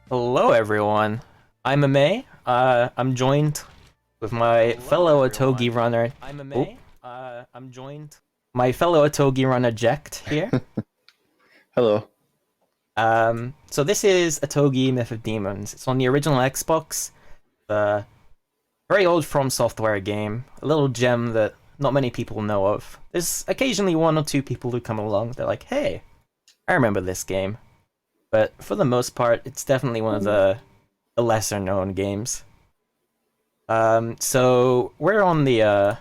Hello, everyone. I'm Amei. I'm joined with my fellow Otogi runner. I'm joined. My fellow Otogi runner, Jekt here. Hello. So this is Otogi Myth of Demons. It's on the original Xbox. The very old From Software game. A little gem that not many people know of. There's occasionally one or two people who come along. They're like, "Hey, I remember this game." But for the most part, it's definitely one of the lesser known games. So we're on the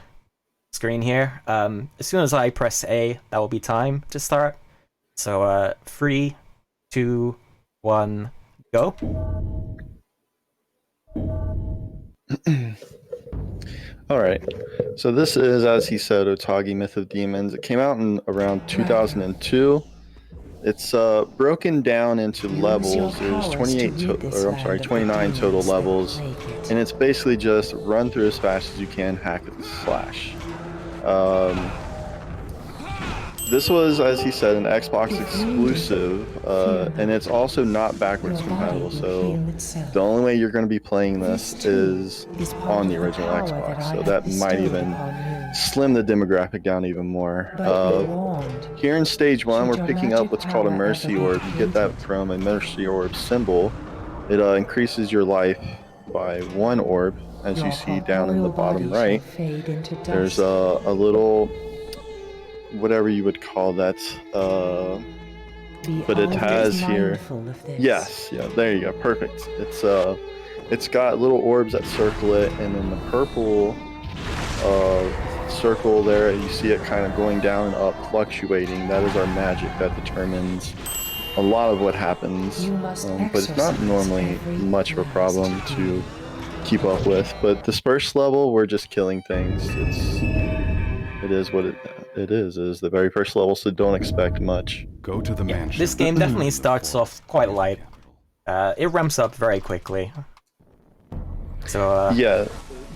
screen here. As soon as I press A, that will be time to start. So 3, 2, 1, go. All right. So this is, as he said, Otogi Myth of Demons. It came out in around 2002. It's broken down into levels. There's 29 total levels, and it's basically just run through as fast as you can, hack and slash. This was, as he said, an Xbox exclusive, and it's also not backwards compatible, so the only way you're going to be playing this is on the original Xbox, so that might even slim the demographic down even more. Here in Stage 1, we're picking up what's called a Mercy Orb. You get that from a Mercy Orb symbol. It increases your life by 1 orb, as you see down in the bottom right. There's a little... whatever you would call that, but it has here, yes, yeah, there you go, perfect. It's got little orbs that circle it, and then the purple circle there, you see it kind of going down and up, fluctuating. That is our magic that determines a lot of what happens, but it's not normally much of a problem to keep up with. But this first level, we're just killing things. It is what it is. It is the very first level, so don't expect much. Go to the mansion. This game definitely starts off quite light. It ramps up very quickly. So yeah,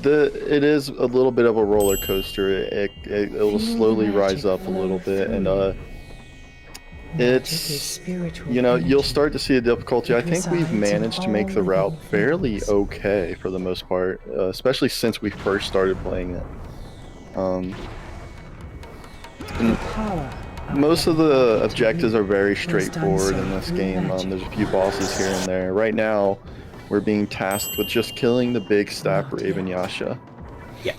it is a little bit of a roller coaster. It will slowly rise up a little bit, and it's, you know, you'll start to see a difficulty. I think we've managed to make the route fairly okay for the most part, especially since we first started playing it. Most of the objectives are very straightforward in this game. There's a few bosses here and there. Right now, we're being tasked with just killing the big staff Raven Yasha. yeah.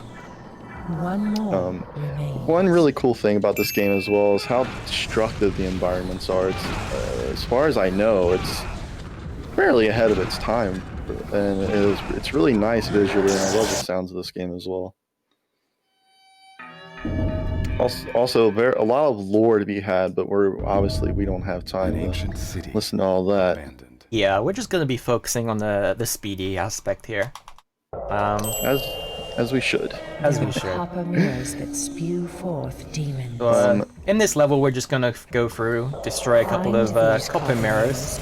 One really cool thing about this game as well is how destructive the environments are. It's, as far as I know, it's fairly ahead of its time, and it's really nice visually, and I love the sounds of this game as well. Also, a lot of lore to be had, but we don't have time to listen to all that. Abandoned. Yeah, we're just gonna be focusing on the speedy aspect here. As we should. As we should. Copper mirrors that spew forth demons. So, in this level, we're just gonna go through, destroy a couple of copper mirrors.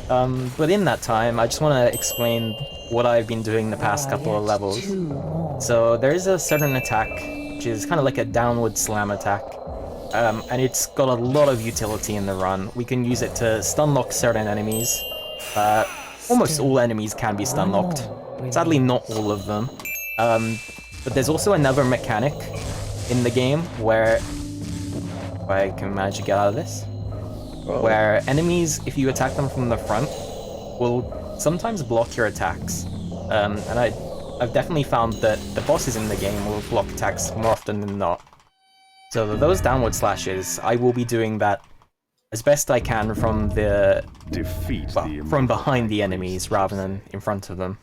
But in that time, I just want to explain what I've been doing the past couple of levels. So there is a certain attack, which is kind of like a downward slam attack, and it's got a lot of utility in the run. We can use it to stun lock certain enemies. Almost all enemies can be stun locked. Sadly, not all of them. But there's also another mechanic in the game where, if I can manage to get out of this, where enemies, if you attack them from the front, will sometimes block your attacks. And I've definitely found that the bosses in the game will block attacks more often than not. So those downward slashes, I will be doing that as best I can from from behind the enemies rather than in front of them.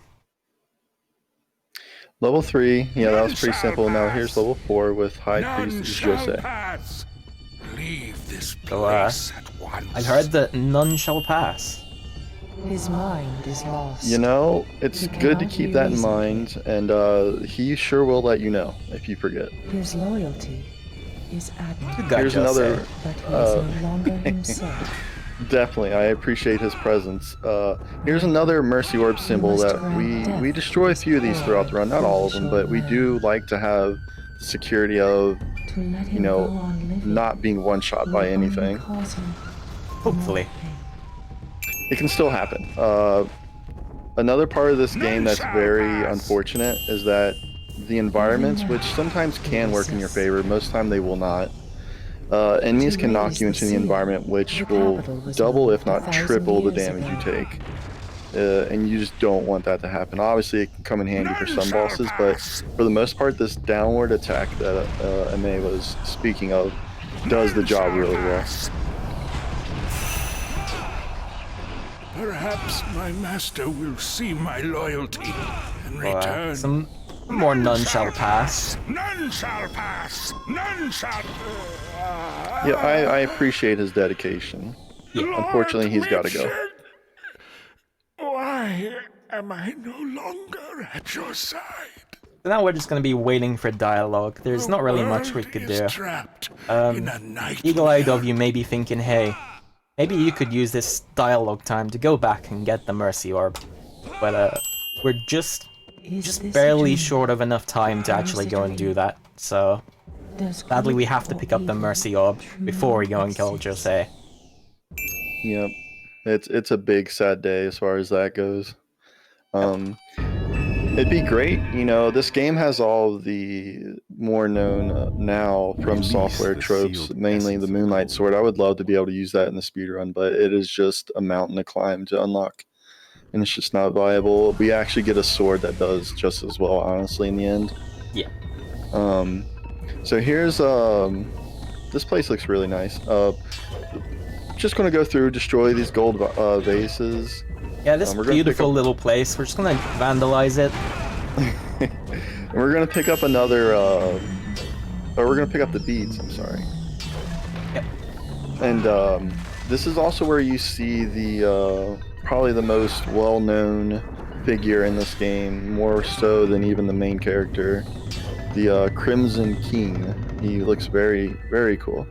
Level 3, yeah, that was pretty simple. Now here's level 4 with High Priest Jose. Leave this place So, at once. I've heard that none shall pass. His mind is lost. You know, it's good to keep that in mind, and he sure will let you know if you forget. His loyalty is admirable. Good guy, Here's Jose. another... But he is no longer himself. Definitely, I appreciate his presence. Here's another Mercy Orb symbol that we destroy a few of these throughout the run, not all of them, but we do like to have the security of, you know, not being one-shot by anything. Hopefully. it can still happen. Another part of this game that's very unfortunate is that the environments, which sometimes can work in your favor, most of the time they will not. Enemies can knock you into the environment, which will double, if not triple, the damage you take. And you just don't want that to happen. Obviously, it can come in handy for some bosses, but for the most part, this downward attack that Amei was speaking of does the job really well. Perhaps my master will see my loyalty and return. Some more none shall pass. None shall pass. None shall. Yeah, I appreciate his dedication. Yeah. Unfortunately, he's got to go. Why am I no longer at your side? So now we're just going to be waiting for dialogue. There's not really much we could do. Eagle-eyed of you may be thinking, hey, maybe you could use this dialogue time to go back and get the Mercy Orb. But we're just barely short of enough time to actually go and do that. So sadly we have to pick up the Mercy Orb before we go and kill Jose. Yep. It's a big sad day as far as that goes. It'd be great, you know, this game has all the more known now from software tropes, mainly the Moonlight Sword. I would love to be able to use that in the speedrun, but it is just a mountain to climb to unlock, and it's just not viable. We actually get a sword that does just as well, honestly, in the end. Yeah. So here's, this place looks really nice. Just going to go through, destroy these gold vases. Yeah, this beautiful little place. We're just gonna vandalize it. And we're gonna pick up another, or we're gonna pick up the beads, I'm sorry. Yep. And this is also where you see the, probably the most well-known figure in this game, more so than even the main character. The Crimson King. He looks very, very cool.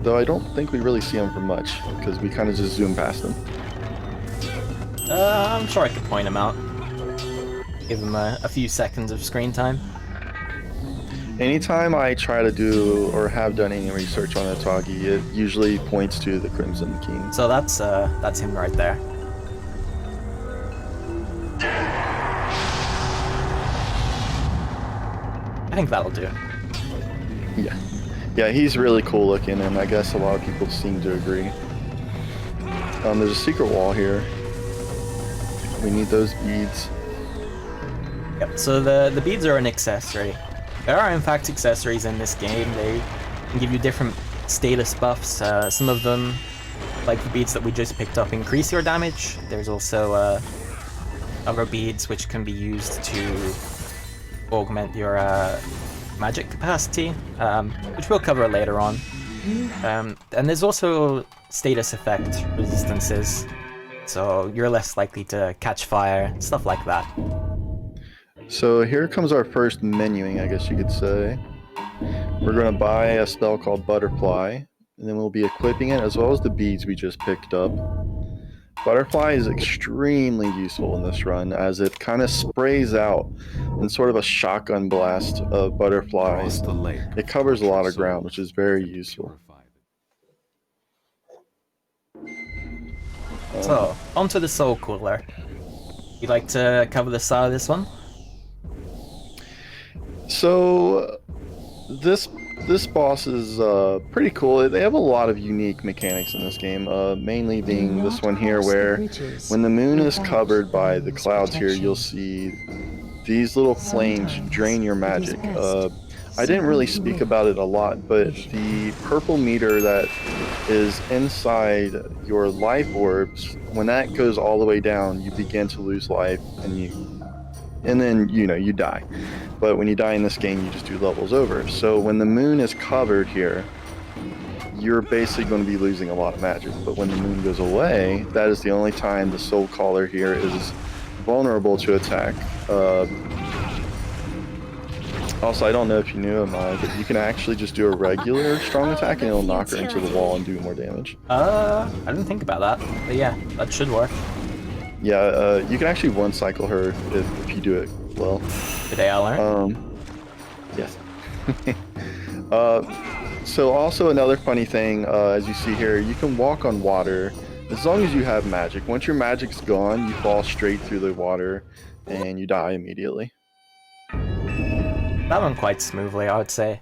Though I don't think we really see him for much, because we kind of just zoom past him. I'm sure I could point him out. Give him a few seconds of screen time. Anytime I try to do, or have done any research on Otogi, it usually points to the Crimson King. So that's him right there. I think that'll do. Yeah. Yeah, he's really cool looking, and I guess a lot of people seem to agree. There's a secret wall here. We need those beads. Yep, so the beads are an accessory. There are in fact accessories in this game. They can give you different status buffs. Some of them, like the beads that we just picked up, increase your damage. There's also other beads which can be used to augment your magic capacity, which we'll cover later on. And there's also status effect resistances, so you're less likely to catch fire, stuff like that. So here comes our first menuing, I guess you could say. We're going to buy a spell called Butterfly, and then we'll be equipping it as well as the beads we just picked up. Butterfly is extremely useful in this run, as it kind of sprays out in sort of a shotgun blast of butterflies. It covers a lot of ground, which is very useful. So, onto the Soul Cooler. You'd like to cover the side of this one? So, this boss is pretty cool. They have a lot of unique mechanics in this game, mainly being this one here, where when the moon is covered by the clouds here, you'll see these little flames drain your magic. I didn't really speak about it a lot, but the purple meter that is inside your life orbs, when that goes all the way down, you begin to lose life, and then you die. But when you die in this game, you just do levels over. So when the moon is covered here, you're basically going to be losing a lot of magic. But when the moon goes away, that is the only time the Soul Caller here is vulnerable to attack. Also, I don't know if you knew, Amei, but you can actually just do a regular strong attack and it'll knock her into the wall and do more damage. I didn't think about that, but yeah, that should work. Yeah, you can actually one cycle her if you do it well. Today I learned. Yes. So also another funny thing, as you see here, you can walk on water as long as you have magic. Once your magic's gone, you fall straight through the water and you die immediately. That went quite smoothly, I would say.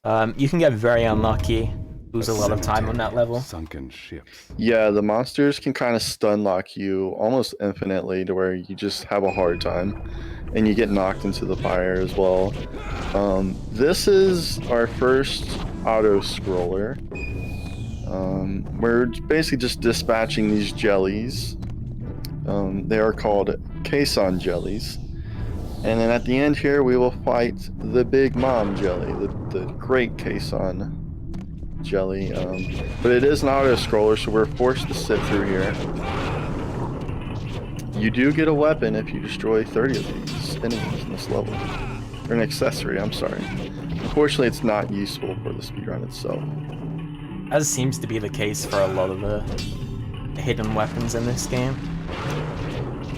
You can get very unlucky, lose a lot of time on that level. Sunken Ships. Yeah, the monsters can kind of stun lock you almost infinitely to where you just have a hard time. And you get knocked into the fire as well. This is our first auto-scroller. We're basically just dispatching these jellies. They are called caisson jellies. And then at the end here, we will fight the big mom jelly, the great caisson jelly. But it is an auto-scroller, so we're forced to sit through here. You do get a weapon if you destroy 30 of these enemies in this level. Or an accessory, I'm sorry. Unfortunately, it's not useful for the speedrun itself. As seems to be the case for a lot of the hidden weapons in this game.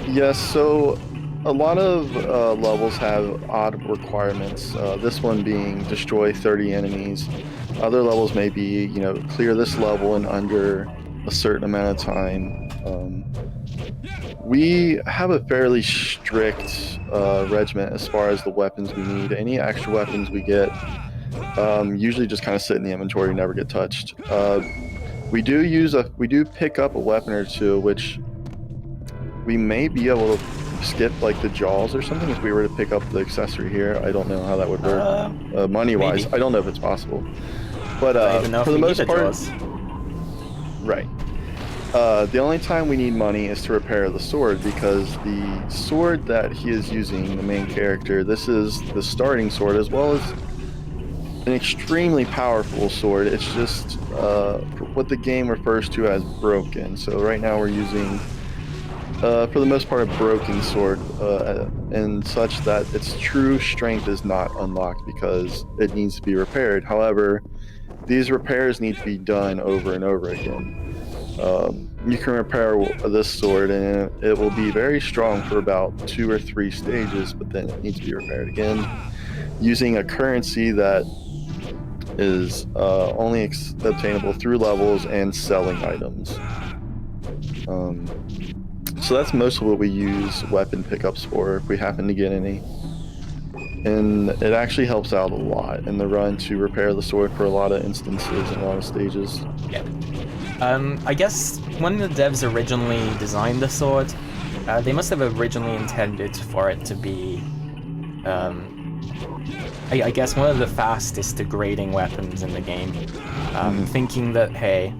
Yes, so a lot of levels have odd requirements. This one being destroy 30 enemies. Other levels may be, you know, clear this level in under a certain amount of time. We have a fairly strict regiment as far as the weapons we need. Any extra weapons we get usually just kind of sit in the inventory and never get touched. We do pick up a weapon or two, which we may be able to skip, like the jaws or something, if we were to pick up the accessory here. I don't know how that would work money-wise. Maybe. I don't know if it's possible, but for the most part, right. The only time we need money is to repair the sword, because the sword that he is using, the main character, this is the starting sword as well as an extremely powerful sword. It's just what the game refers to as broken. So right now we're using, for the most part, a broken sword, and such that its true strength is not unlocked because it needs to be repaired. However, these repairs need to be done over and over again. You can repair this sword and it will be very strong for about 2 or 3 stages, but then it needs to be repaired again using a currency that is only obtainable through levels and selling items. So that's most of what we use weapon pickups for, if we happen to get any. And it actually helps out a lot in the run to repair the sword for a lot of instances and a lot of stages. Yeah. I guess when the devs originally designed the sword, they must have originally intended for it to be, I guess, one of the fastest degrading weapons in the game. Thinking that, hey,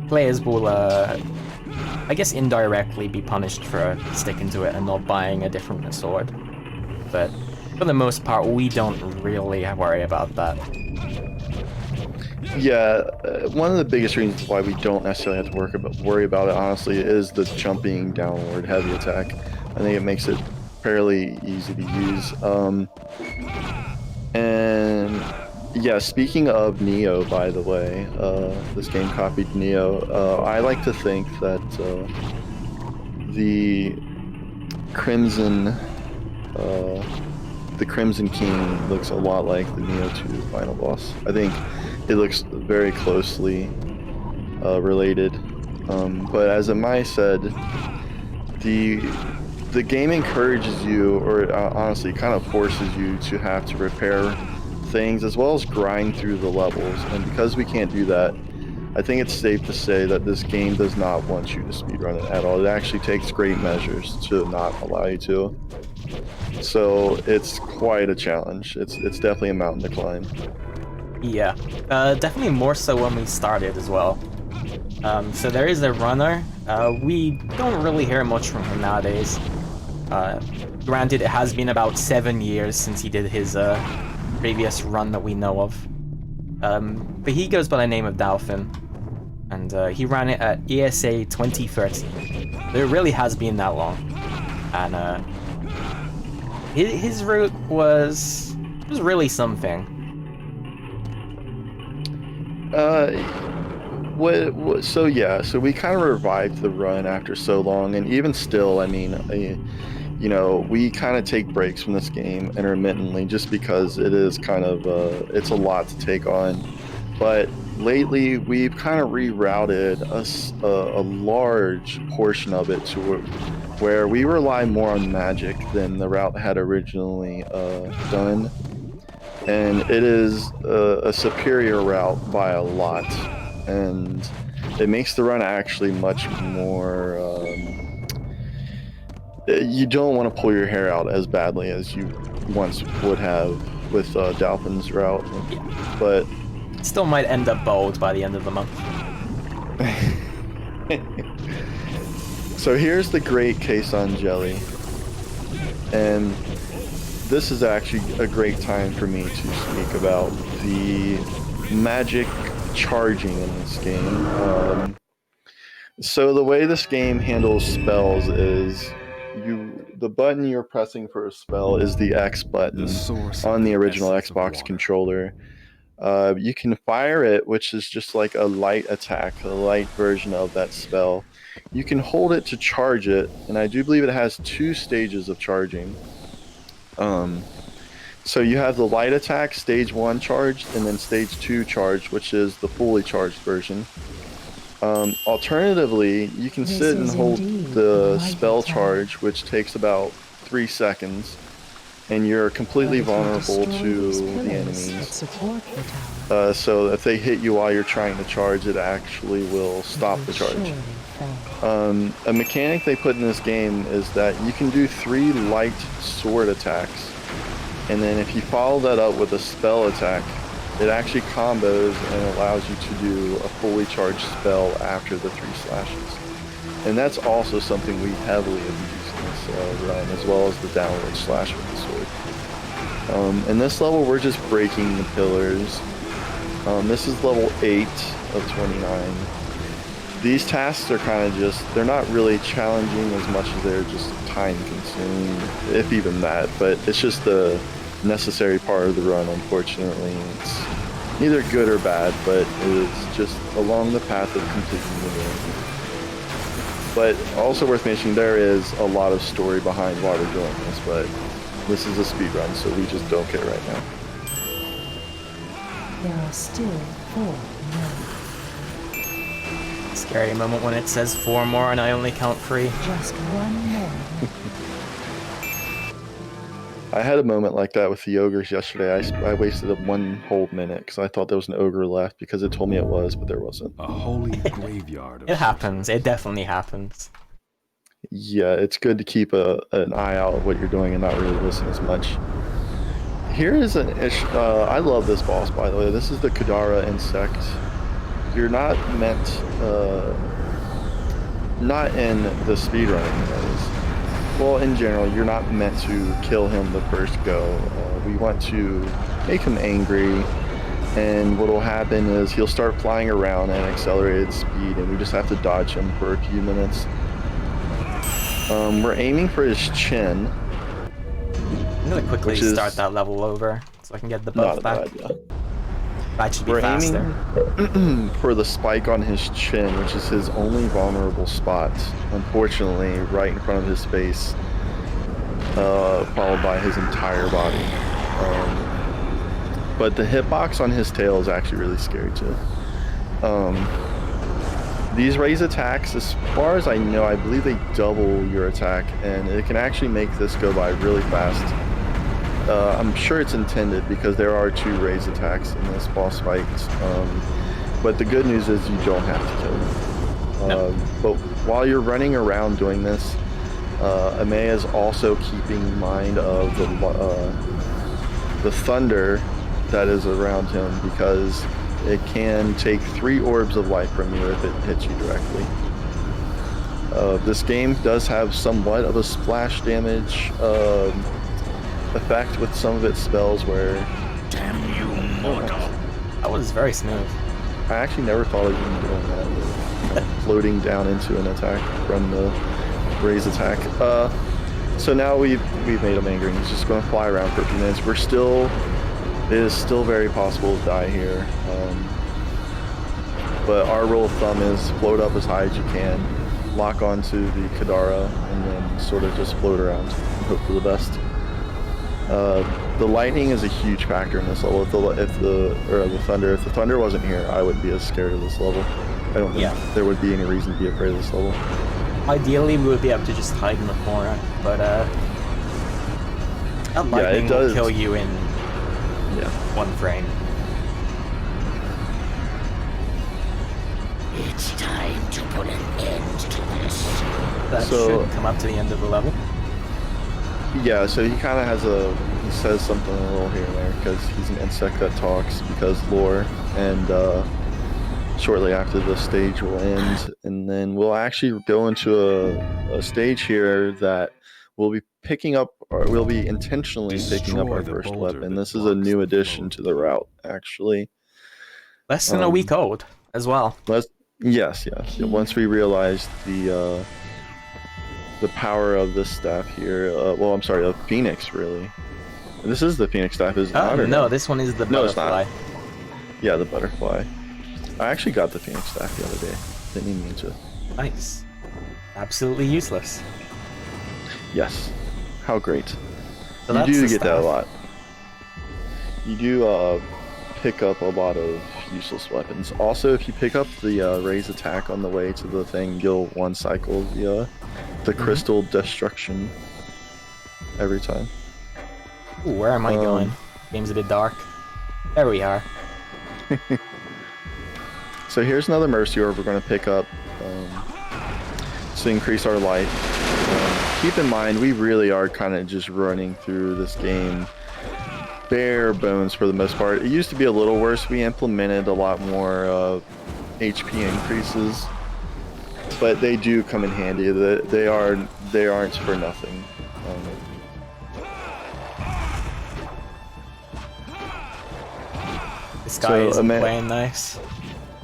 players will, I guess, indirectly be punished for sticking to it and not buying a different sword. But for the most part, we don't really worry about that. Yeah, one of the biggest reasons why we don't necessarily have to worry about it, honestly, is the jumping downward heavy attack. I think it makes it fairly easy to use. And yeah, speaking of Neo, by the way, this game copied Neo. I like to think that the Crimson King looks a lot like the Neo 2 final boss. I think it looks very closely related. But as Amei said, the game encourages you, or honestly kind of forces you to have to repair things as well as grind through the levels. And because we can't do that, I think it's safe to say that this game does not want you to speedrun it at all. It actually takes great measures to not allow you to. So it's quite a challenge. It's definitely a mountain to climb. Yeah, definitely more so when we started as well. So there is a runner. We don't really hear much from him nowadays. Granted, it has been about 7 years since he did his previous run that we know of. But he goes by the name of Dolphin, and he ran it at ESA 2013. So it really has been that long. And his route was really something. So we kind of revived the run after so long, and even still, I mean, you know, we kind of take breaks from this game intermittently just because it is kind of it's a lot to take on. But lately, we've kind of rerouted a large portion of it to where we rely more on magic than the route had originally done. And it is a superior route by a lot. And it makes the run actually much more... you don't want to pull your hair out as badly as you once would have with Dalpin's route. But... Still might end up bald by the end of the month. So here's the great Caisson jelly. And this is actually a great time for me to speak about the magic charging in this game. So the way this game handles spells is the button you're pressing for a spell is the X button on the original Xbox controller. You can fire it, which is just like a light attack, a light version of that spell. You can hold it to charge it, and I do believe it has 2 stages of charging. So you have the light attack, stage 1 charged, and then stage 2 charged, which is the fully charged version. Alternatively, you can sit and hold the spell charge, which takes about 3 seconds. And you're completely vulnerable to the enemies. So if they hit you while you're trying to charge, it actually will stop the charge. A mechanic they put in this game is that you can do 3 light sword attacks, and then if you follow that up with a spell attack, it actually combos and allows you to do a fully charged spell after the 3 slashes. And that's also something we heavily abuse in this run, as well as the downward slash with the sword. In this level, we're just breaking the pillars. This is level 8 of 29. These tasks are kind of just, they're not really challenging as much as they're just time consuming, if even that, but it's just the necessary part of the run, unfortunately. It's neither good or bad, but it's just along the path of completing the game. But also worth mentioning, there is a lot of story behind why we're doing this, but this is a speed run, so we just don't care right now. There are still 4 more. Scary moment when it says 4 more and I only count 3. Just 1 more. I had a moment like that with the ogres yesterday. I wasted 1 whole minute because I thought there was an ogre left because it told me it was, but there wasn't. A holy graveyard. It happens. It definitely happens. Yeah, it's good to keep an eye out of what you're doing and not really listen as much. Here is an issue. I love this boss, by the way. This is the Kadara Insect. You're not meant, not in the speedrunning, that is. Well, in general, you're not meant to kill him the first go. We want to make him angry, and what will happen is he'll start flying around at accelerated speed, and we just have to dodge him for a few minutes. We're aiming for his chin. I'm gonna quickly start that level over so I can get the buff back. That should be faster. Aiming for the spike on his chin, which is his only vulnerable spot. Unfortunately, right in front of his face, followed by his entire body. But the hitbox on his tail is actually really scary too. These raise attacks, as far as I know, I believe they double your attack, and it can actually make this go by really fast. I'm sure it's intended because there are 2 raise attacks in this boss fight. But the good news is you don't have to kill him. No. But while you're running around doing this, Amei is also keeping mind of the thunder that is around him, because it can take 3 orbs of life from you if it hits you directly. This game does have somewhat of a splash damage effect with some of its spells where... Damn you, mortal! That was very smooth. I actually never thought of even doing that. Floating down into an attack from the raise attack. So now we've made him angry. He's just going to fly around for a few minutes. It is still very possible to die here. But our rule of thumb is float up as high as you can, lock onto the Kadara, and then sort of just float around and hope for the best. The lightning is a huge factor in this level. If the thunder wasn't here, I wouldn't be as scared of this level. I don't think there would be any reason to be afraid of this level. Ideally, we would be able to just hide in the corner, but that lightning will kill you in one frame. It's time to put an end to this. That should come up to the end of the level. Yeah, so he kind of has he says something a little here and there because he's an insect that talks because lore, and shortly after the stage will end, and then we'll actually go into a stage here that we'll be picking up, or we'll be intentionally picking up our first weapon. This is a new addition to the route, actually. Less than a week old, as well. Yes. Once we realized the power of this staff here, well, I'm sorry, of Phoenix, really. This is the Phoenix staff, is it not? No, this one is the butterfly. It's not. Yeah, the butterfly. I actually got the Phoenix staff the other day. Didn't even mean to. Nice. Absolutely useless. Yes. How great. So you that's do the get staff. that a lot. You do pick up a lot of useless weapons. Also, if you pick up the raise attack on the way to the thing, you'll one cycle the crystal destruction every time. Ooh, where am I going? Game's a bit dark. There we are. So here's another Mercy Orb we're going to pick up to increase our life. Keep in mind, we really are kind of just running through this game bare bones for the most part. It used to be a little worse. We implemented a lot more HP increases, but they do come in handy. They aren't for nothing. This guy isn't playing nice.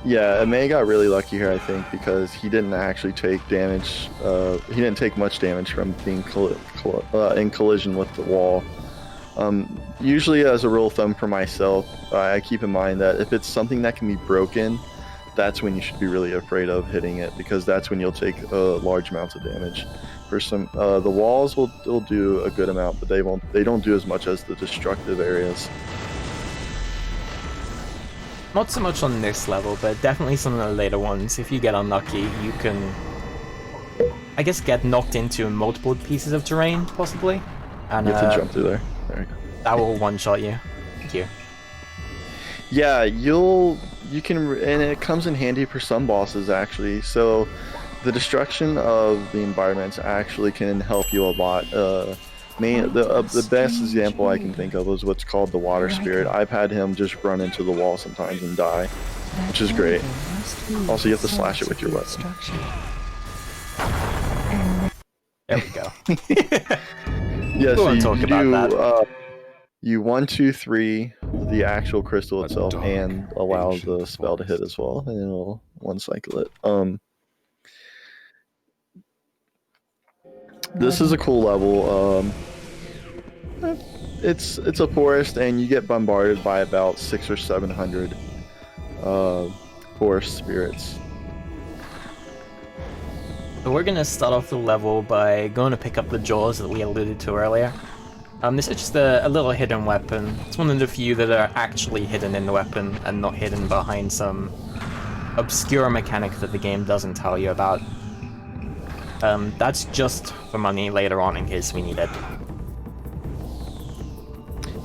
Yeah, Amei got really lucky here, I think, because he didn't actually take damage. He didn't take much damage from being in collision with the wall. Usually, as a rule of thumb for myself, I keep in mind that if it's something that can be broken, that's when you should be really afraid of hitting it, because that's when you'll take large amounts of damage. For some, the walls will do a good amount, but they don't do as much as the destructive areas. Not so much on this level, but definitely some of the later ones. If you get unlucky, you can, I guess, get knocked into multiple pieces of terrain, possibly. And you have to jump through there. There you go. That will one-shot you. Thank you. Yeah, you can, and it comes in handy for some bosses, actually. So the destruction of the environments actually can help you a lot. The best example I can think of is what's called the Water Spirit. I've had him just run into the wall sometimes and die, which is great. Also, you have to slash it with your weapon. There we go. Yeah, so you do, you 1, 2, 3 the actual crystal itself and allow the spell to hit as well, and it'll one cycle it. This is a cool level. It's a forest, and you get bombarded by about 600 or 700 forest spirits. So we're gonna start off the level by going to pick up the jaws that we alluded to earlier. This is just a little hidden weapon. It's one of the few that are actually hidden in the weapon and not hidden behind some obscure mechanic that the game doesn't tell you about. That's just for money later on in case we need it.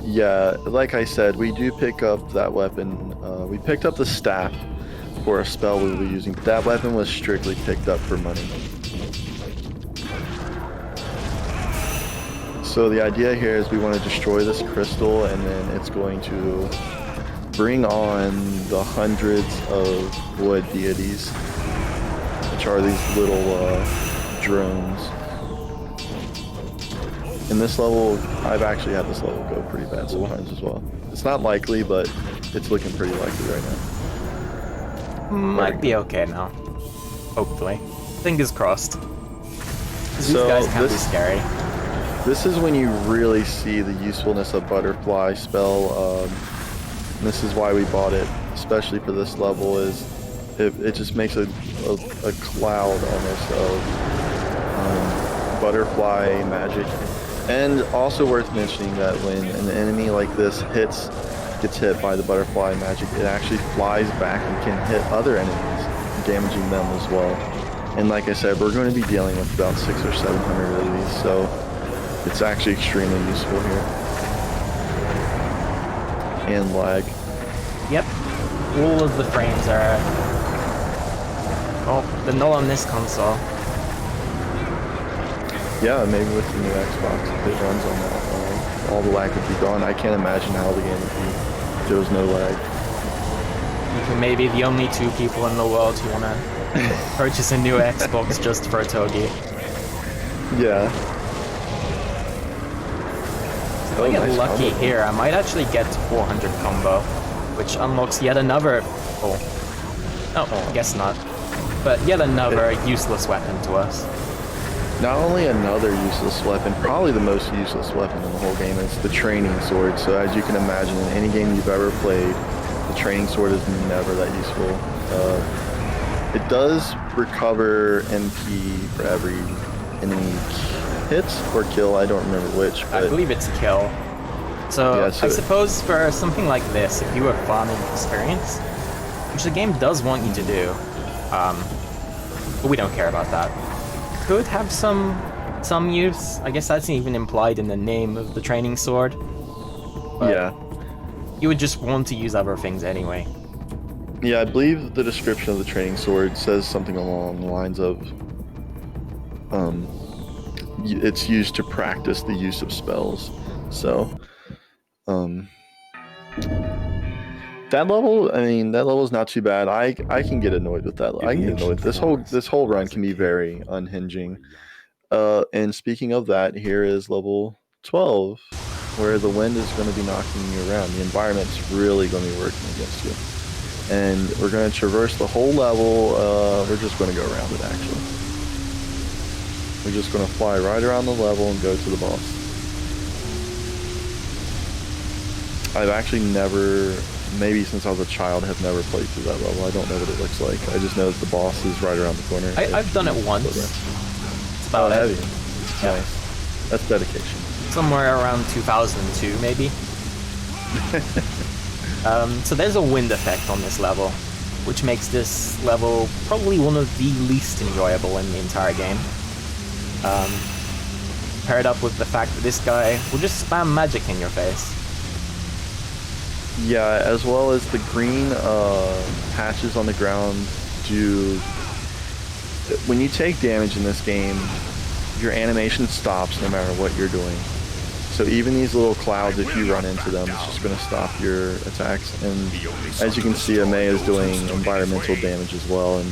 Yeah, like I said, we do pick up that weapon. We picked up the staff for a spell we were using, but that weapon was strictly picked up for money. So the idea here is we want to destroy this crystal, and then it's going to bring on the hundreds of wood deities, which are these little drones. In this level, I've actually had this level go pretty bad sometimes as well. It's not likely, but it's looking pretty likely right now. Might be okay now. Hopefully. Fingers crossed. These guys can be scary. This is when you really see the usefulness of Butterfly spell. This is why we bought it, especially for this level, is it just makes a cloud almost of butterfly magic And also worth mentioning that when an enemy like this gets hit by the butterfly magic, it actually flies back and can hit other enemies, damaging them as well. And like I said, we're going to be dealing with about 600 or 700 of these, so it's actually extremely useful here. And lag. Yep. All of the frames are... Oh, they're not on this console. Yeah, maybe with the new Xbox, if it runs on that, all the lag would be gone. I can't imagine how the game would be if there was no lag. We maybe the only 2 people in the world who want to purchase a new Xbox just for Otogi. Yeah. If I get lucky here, I might actually get to 400 combo, which unlocks yet another... Oh, I guess not. But yet another useless weapon to us. Not only another useless weapon, probably the most useless weapon in the whole game is the training sword. So as you can imagine, in any game you've ever played, the training sword is never that useful. It does recover MP for every enemy hits or kill, I don't remember which. But I believe it's a kill. So, yeah, I suppose for something like this, if you were farming experience, which the game does want you to do, but we don't care about that. Could have some use. I guess that's even implied in the name of the training sword. But yeah. You would just want to use other things anyway. Yeah, I believe the description of the training sword says something along the lines of it's used to practice the use of spells. So that level, I mean, that level is not too bad. I can get annoyed with that. I can get annoyed. This whole run can be very unhinging. And speaking of that, here is level 12, where the wind is going to be knocking you around. The environment's really going to be working against you. And we're going to traverse the whole level. We're just going to go around it, actually. We're just going to fly right around the level and go to the boss. I've actually never, maybe since I was a child, have never played through that level. I don't know what it looks like. I just know that the boss is right around the corner. I've done it once. It's about heavy. Yeah. Nice. That's dedication. Somewhere around 2002, maybe. So there's a wind effect on this level, which makes this level probably one of the least enjoyable in the entire game. Paired up with the fact that this guy will just spam magic in your face. Yeah, as well as the green patches on the ground do... When you take damage in this game, your animation stops no matter what you're doing. So even these little clouds, if you run into them, it's just going to stop your attacks. And as you can see, Amei is doing environmental damage as well. And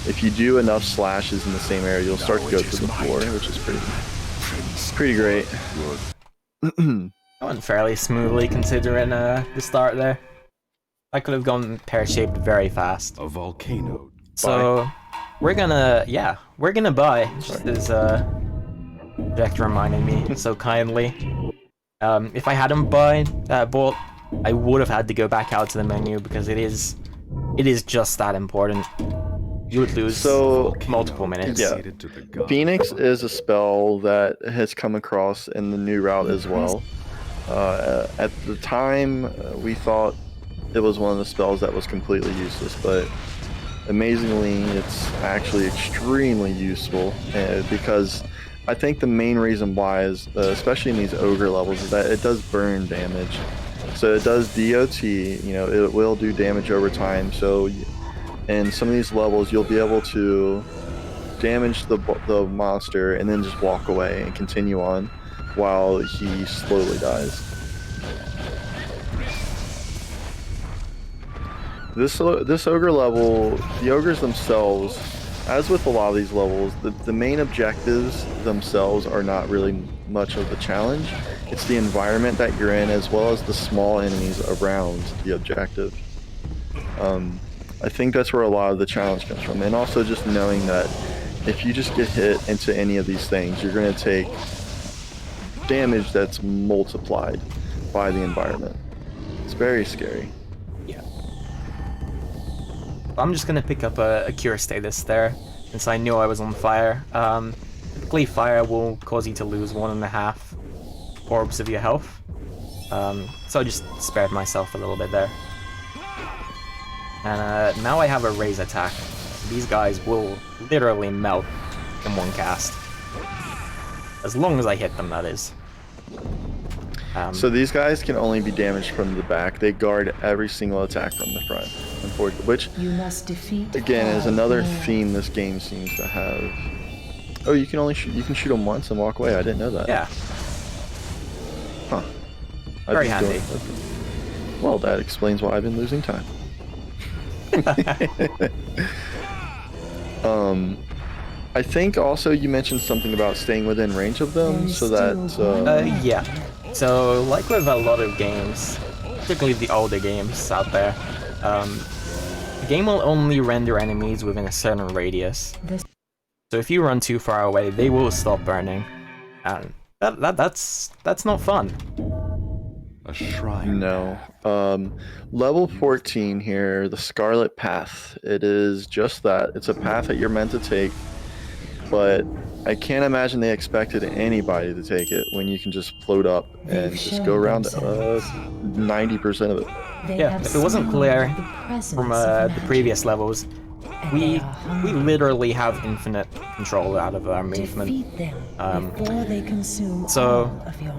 if you do enough slashes in the same area, you'll start to go through the floor, which is pretty great. Went fairly smoothly considering the start there. I could have gone pear-shaped very fast. A volcano. So we're gonna buy. Just as Jack reminded me so kindly. If I hadn't bought, I would have had to go back out to the menu because it is just that important. You would lose multiple minutes. Yeah. Phoenix is a spell that has come across in the new route as well. At the time, we thought it was one of the spells that was completely useless, but amazingly, it's actually extremely useful because I think the main reason why is, especially in these ogre levels, is that it does burn damage. So it does DOT, you know, it will do damage over time. So in some of these levels, you'll be able to damage the monster and then just walk away and continue on while he slowly dies. This ogre level, the ogres themselves, as with a lot of these levels, the main objectives themselves are not really much of the challenge. It's the environment that you're in as well as the small enemies around the objective. I think that's where a lot of the challenge comes from, and also just knowing that if you just get hit into any of these things, you're going to take damage that's multiplied by the environment. It's very scary. Yeah. I'm just gonna pick up a cure status there, since I knew I was on fire. Typically fire will cause you to lose 1.5 orbs of your health. So I just spared myself a little bit there. And now I have a raise attack. These guys will literally melt in one cast. As long as I hit them, that is. So these guys can only be damaged from the back. They guard every single attack from the front, unfortunately. Which, You must defeat again, is 5 another more. theme this game seems to have. Oh, you can only you can shoot them once and walk away. I didn't know that. Yeah, Huh. very handy. Well, that explains why I've been losing time. I think also you mentioned something about staying within range of them, so that Yeah. So, like with a lot of games, particularly the older games out there, the game will only render enemies within a certain radius. So if you run too far away, they will stop burning, and that's not fun. A shrine. No. Level 14 here, the Scarlet Path. It is just that. It's a path that you're meant to take, but I can't imagine they expected anybody to take it when you can just float up and just go around 90% of it. Yeah, if it wasn't clear from the previous levels, we literally have infinite control out of our movement. So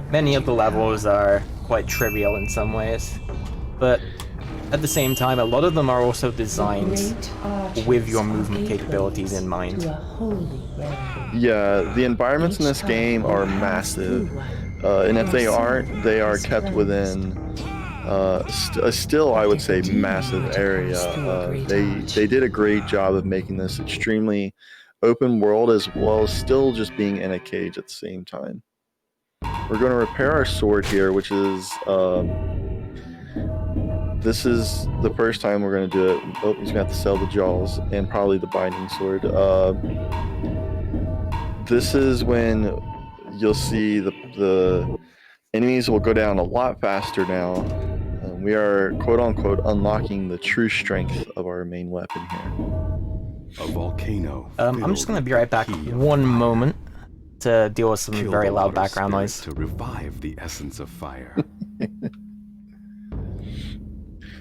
many of the levels are quite trivial in some ways, but at the same time, a lot of them are also designed with your movement capabilities in mind. Yeah, the environments in this game are massive, and if they aren't, they are kept within still, I would say, massive area. They did a great job of making this extremely open world, as well as still just being in a cage at the same time. We're going to repair our sword here, which is this is the first time we're going to do it. Oh, he's going to have to sell the jaws and probably the binding sword. This is when you'll see the enemies will go down a lot faster now. We are, quote-unquote, unlocking the true strength of our main weapon here. A volcano. I'm just gonna be right back. One moment to deal with some Kill very the loud water background spirit noise. to revive the essence of fire.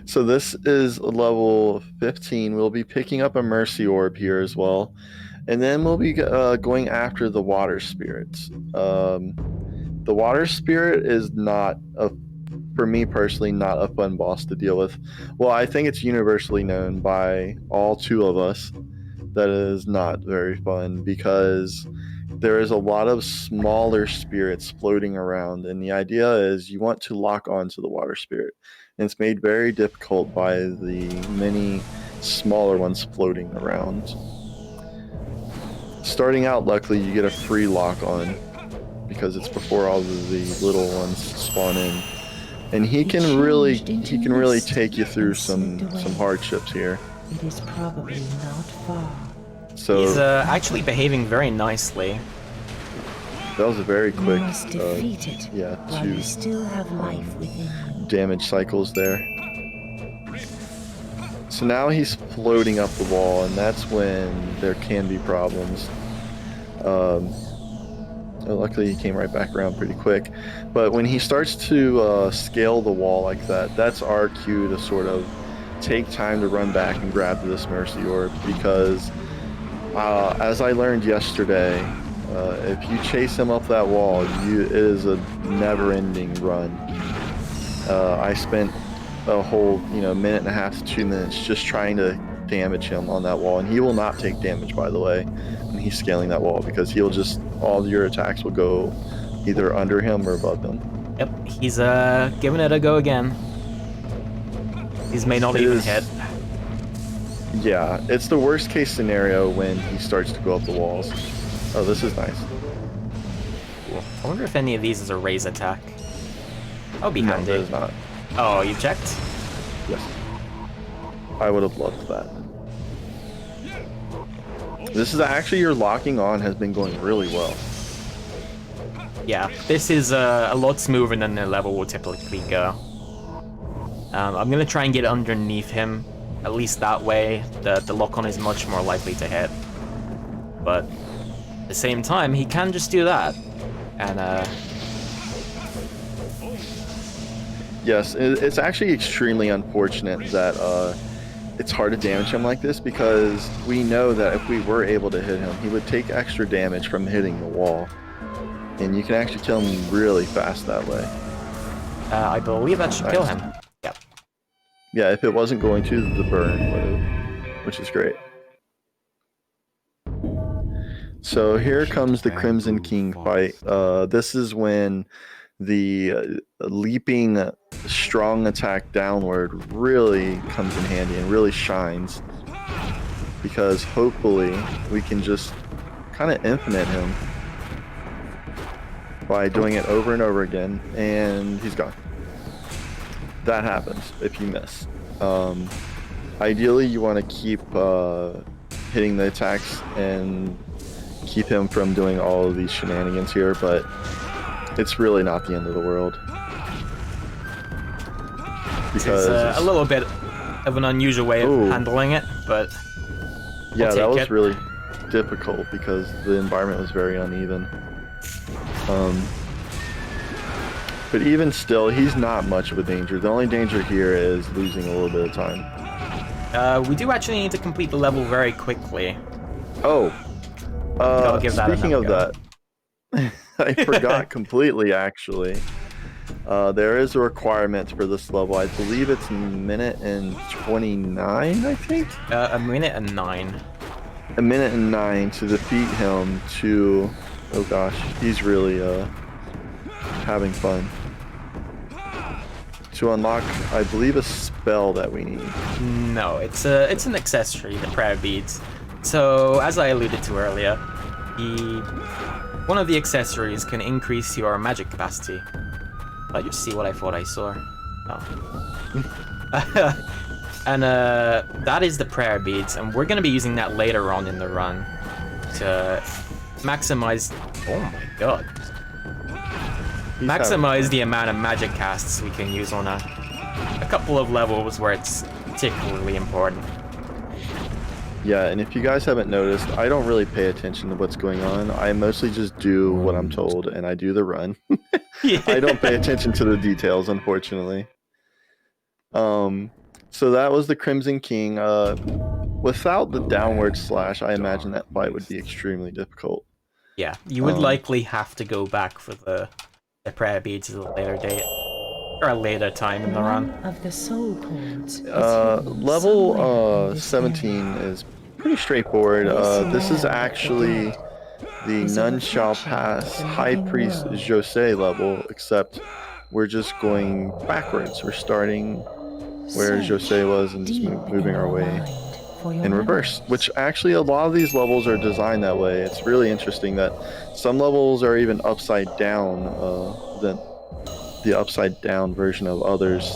So this is level 15. We'll be picking up a Mercy Orb here as well. And then we'll be going after the Water Spirits. The Water Spirit is not, for me personally, not a fun boss to deal with. Well, I think it's universally known by all two of us that it is not very fun, because there is a lot of smaller spirits floating around, and the idea is you want to lock onto the Water Spirit. And it's made very difficult by the many smaller ones floating around. Starting out, luckily, you get a free lock on, because it's before all of the little ones spawn in. And he can really take you through some hardships here. It is probably not far. So He's actually behaving very nicely. that was a very You quick must defeat it while you 2 still have life within you. damage cycles there. So now he's floating up the wall, and that's when there can be problems. Luckily he came right back around pretty quick. But when he starts to scale the wall like that, that's our cue to sort of take time to run back and grab this Mercy Orb, because as I learned yesterday, if you chase him up that wall, it is a never-ending run. I spent a whole minute and a half to 2 minutes just trying to damage him on that wall, and he will not take damage, by the way, when he's scaling that wall, because he'll just, all of your attacks will go either under him or above him. Yep, he's giving it a go again. He's may not even hit. Yeah, it's the worst case scenario when he starts to go up the walls. Oh, this is nice. Cool. I wonder if any of these is a raise attack. That'll be No, handy. it is not. Oh, you checked? Yes. I would have loved that. This is actually, your locking on has been going really well. Yeah, this is a lot smoother than the level will typically go. I'm gonna try and get underneath him. At least that way, the lock-on is much more likely to hit. But at the same time, he can just do that. And Yes, it's actually extremely unfortunate that it's hard to damage him like this, because we know that if we were able to hit him, he would take extra damage from hitting the wall. And you can actually kill him really fast that way. I believe that should kill him. Yep. Yeah, if it wasn't going to, the burn would have, which is great. So here comes the Crimson King fight. This is when the leaping strong attack downward really comes in handy and really shines, because hopefully we can just kind of infinite him by doing it over and over again, and he's gone. That happens if you miss. Ideally you want to keep hitting the attacks and keep him from doing all of these shenanigans here, but it's really not the end of the world. Because it's a little bit of an unusual way of handling it, but yeah, that was really difficult because the environment was very uneven. But even still, he's not much of a danger. The only danger here is losing a little bit of time. We do actually need to complete the level very quickly. Oh, I'll give that speaking of that, I forgot completely actually. There is a requirement for this level. I believe it's minute and 29, I think? A minute and 9. A minute and 9 to defeat him to... Oh gosh, he's really having fun. To unlock, I believe, a spell that we need. No, it's an accessory, the prayer beads. So, as I alluded to earlier, one of the accessories can increase your magic capacity. I just see what I thought I saw. Oh. And that is the prayer beads, and we're gonna be using that later on in the run to maximize. Oh my god! Maximize the amount of magic casts we can use on a couple of levels where it's particularly important. Yeah, and if you guys haven't noticed, I don't really pay attention to what's going on. I mostly just do what I'm told, and I do the run. Yeah. I don't pay attention to the details, unfortunately. So that was the Crimson King. Without the downward slash, I imagine that fight would be extremely difficult. Yeah, you would likely have to go back for the prayer beads at a later date. Or a later time in the run. Of the soul points Level 17 is pretty straightforward. This is actually the None Shall Pass High Priest Jose level, except we're just going backwards. We're starting where Jose was and just moving our way in reverse, which actually a lot of these levels are designed that way. It's really interesting that some levels are even upside down than the upside down version of others.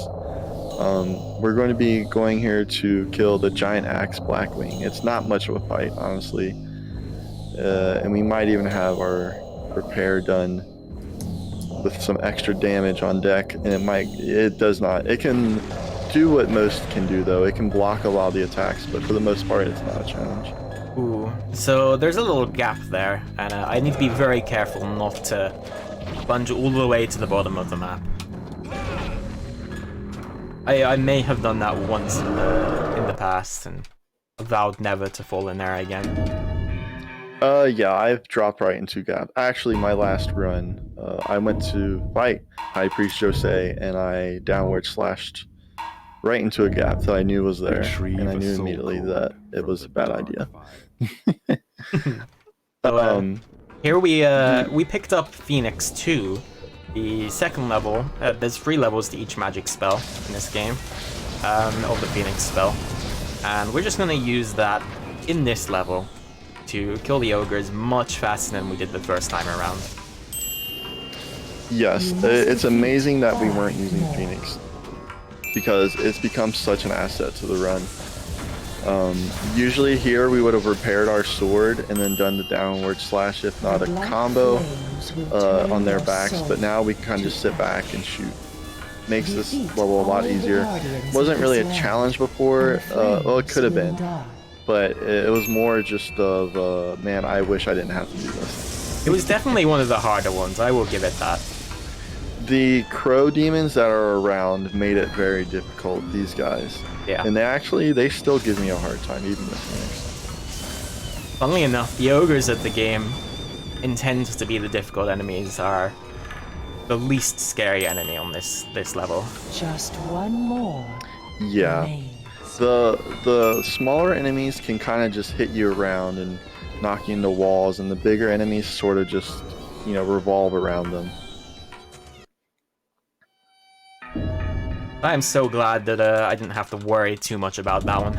We're going to be going here to kill the giant axe Blackwing. It's not much of a fight, honestly, and we might even have our repair done with some extra damage on deck, and it does not. It can do what most can do, though. It can block a lot of the attacks, but for the most part, it's not a challenge. Ooh, so there's a little gap there, and I need to be very careful not to plunge all the way to the bottom of the map. I may have done that once in the past, and vowed never to fall in there again. Yeah, I've dropped right into gap. Actually, my last run, I went to fight High Priest Jose, and I downward slashed right into a gap that I knew was there, and I knew immediately that it was a bad idea. So, here we picked up Phoenix 2, the second level. There's 3 levels to each magic spell in this game, of the Phoenix spell, and we're just gonna use that in this level to kill the ogres much faster than we did the first time around. Yes, it's amazing that we weren't using Phoenix, because it's become such an asset to the run. Usually here we would have repaired our sword and then done the downward slash, if not a combo on their backs, but now we can kind of just sit back and shoot. Makes this level a lot easier. Wasn't really a challenge before, well, it could have been, but it was more just of, man, I wish I didn't have to do this. It was definitely one of the harder ones, I will give it that. The crow demons that are around made it very difficult, these guys. Yeah. And they still give me a hard time, even the Phoenix. Funnily enough, the ogres of the game intends to be the difficult enemies are the least scary enemy on this level. Just one more. Yeah. remains. The smaller enemies can kind of just hit you around and knock you into walls, and the bigger enemies sort of just, you know, revolve around them. I am so glad that I didn't have to worry too much about that one.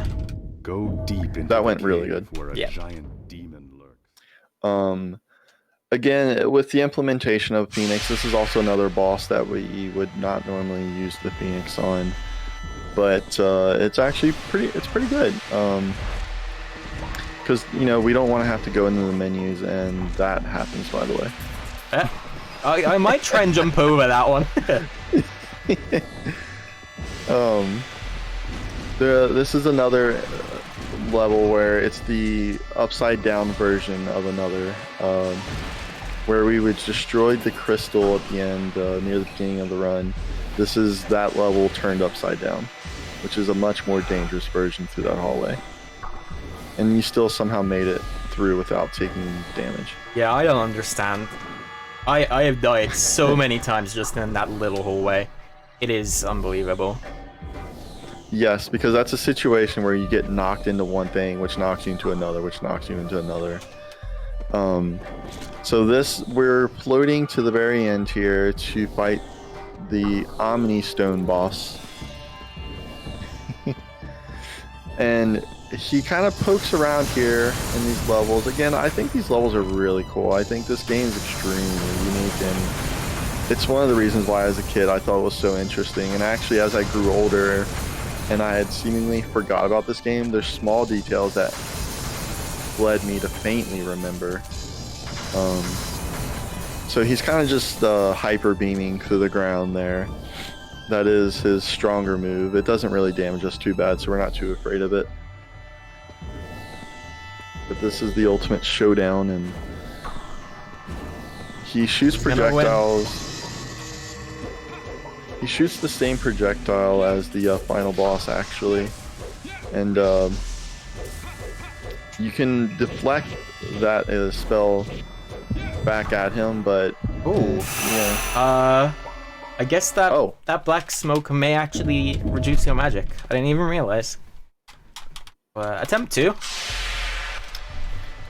Go deep into That the went really cave good. where a Yeah. giant demon lurks. Again, with the implementation of Phoenix, this is also another boss that we would not normally use the Phoenix on, but it's actually pretty good. Because, you know, we don't want to have to go into the menus, and that happens, by the way. I might try and jump over that one. This is another level where it's the upside down version of another, where we would destroy the crystal at the end, near the beginning of the run. This is that level turned upside down, which is a much more dangerous version through that hallway. And you still somehow made it through without taking damage. Yeah, I don't understand. I have died so many times just in that little hallway. It is unbelievable. Yes, because that's a situation where you get knocked into one thing, which knocks you into another, which knocks you into another. So we're floating to the very end here to fight the Omni Stone boss. And he kind of pokes around here in these levels. Again, I think these levels are really cool. I think this game is extremely unique, and it's one of the reasons why as a kid I thought it was so interesting. And actually as I grew older and I had seemingly forgot about this game, there's small details that led me to faintly remember. So he's kind of just hyper beaming through the ground there. That is his stronger move. It doesn't really damage us too bad, so we're not too afraid of it. But this is the ultimate showdown, and he shoots projectiles. He shoots the same projectile as the final boss, actually, and you can deflect that spell back at him, but yeah. I guess that black smoke may actually reduce your magic. I didn't even realize. Attempt 2.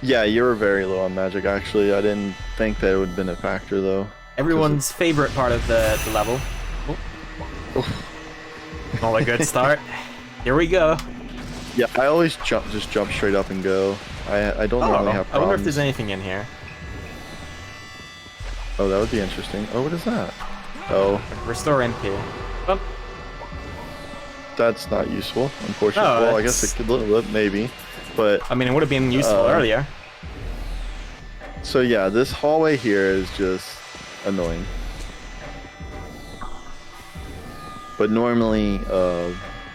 Yeah, you were very low on magic, actually. I didn't think that it would have been a factor, though. Everyone's favorite part of the level. Oh. Not a good start. Here we go. Yeah, I always just jump straight up and go. I don't normally have problems. I wonder if there's anything in here. Oh, that would be interesting. Oh, what is that? Oh. Restore MP. Oh. That's not useful, unfortunately. No, well, I guess it could a little bit, maybe. But I mean, it would have been useful earlier. So yeah, this hallway here is just annoying. But normally,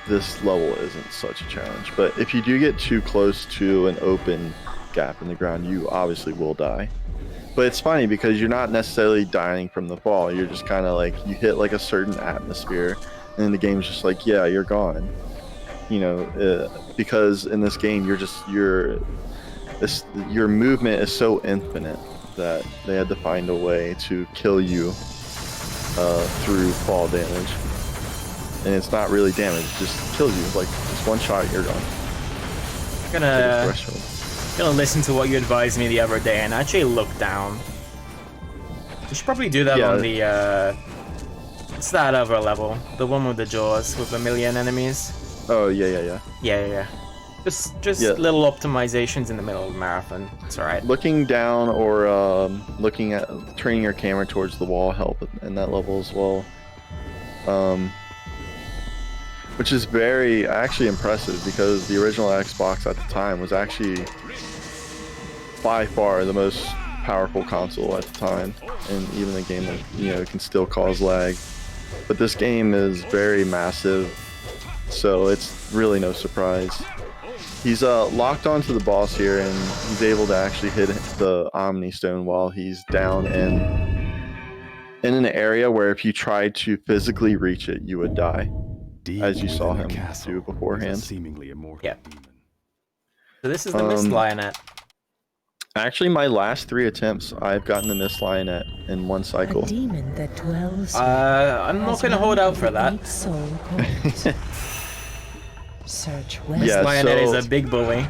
this level isn't such a challenge. But if you do get too close to an open gap in the ground, you obviously will die. But it's funny because you're not necessarily dying from the fall. You're just kind of like, you hit like a certain atmosphere, and then the game's just like, yeah, you're gone. You know, because in this game, your movement is so infinite that they had to find a way to kill you through fall damage. And it's not really damage, it just kills you. Like, just one shot, you're gone. I'm gonna listen to what you advised me the other day and actually look down. We should probably do that on the, what's that other level? The one with the jaws with a million enemies? Oh, yeah. Yeah. Just little optimizations in the middle of the marathon. It's alright. Looking down or looking at, turning your camera towards the wall help in that level as well. Which is very actually impressive because the original Xbox at the time was actually by far the most powerful console at the time, and even a game that, you know, can still cause lag. But this game is very massive, so it's really no surprise. He's locked onto the boss here, and he's able to actually hit the Omni Stone while he's down, and in an area where if you tried to physically reach it, you would die, Deep as you saw within him the castle do is a beforehand. seemingly immortal Yep. demon. So this is the Mist Lionette. Actually, my last 3 attempts, I've gotten the Mist Lionette in 1 A cycle. demon that dwells I'm not going to hold out for that. Soul codes. Search west. Yeah, Lionette so- is a big bully.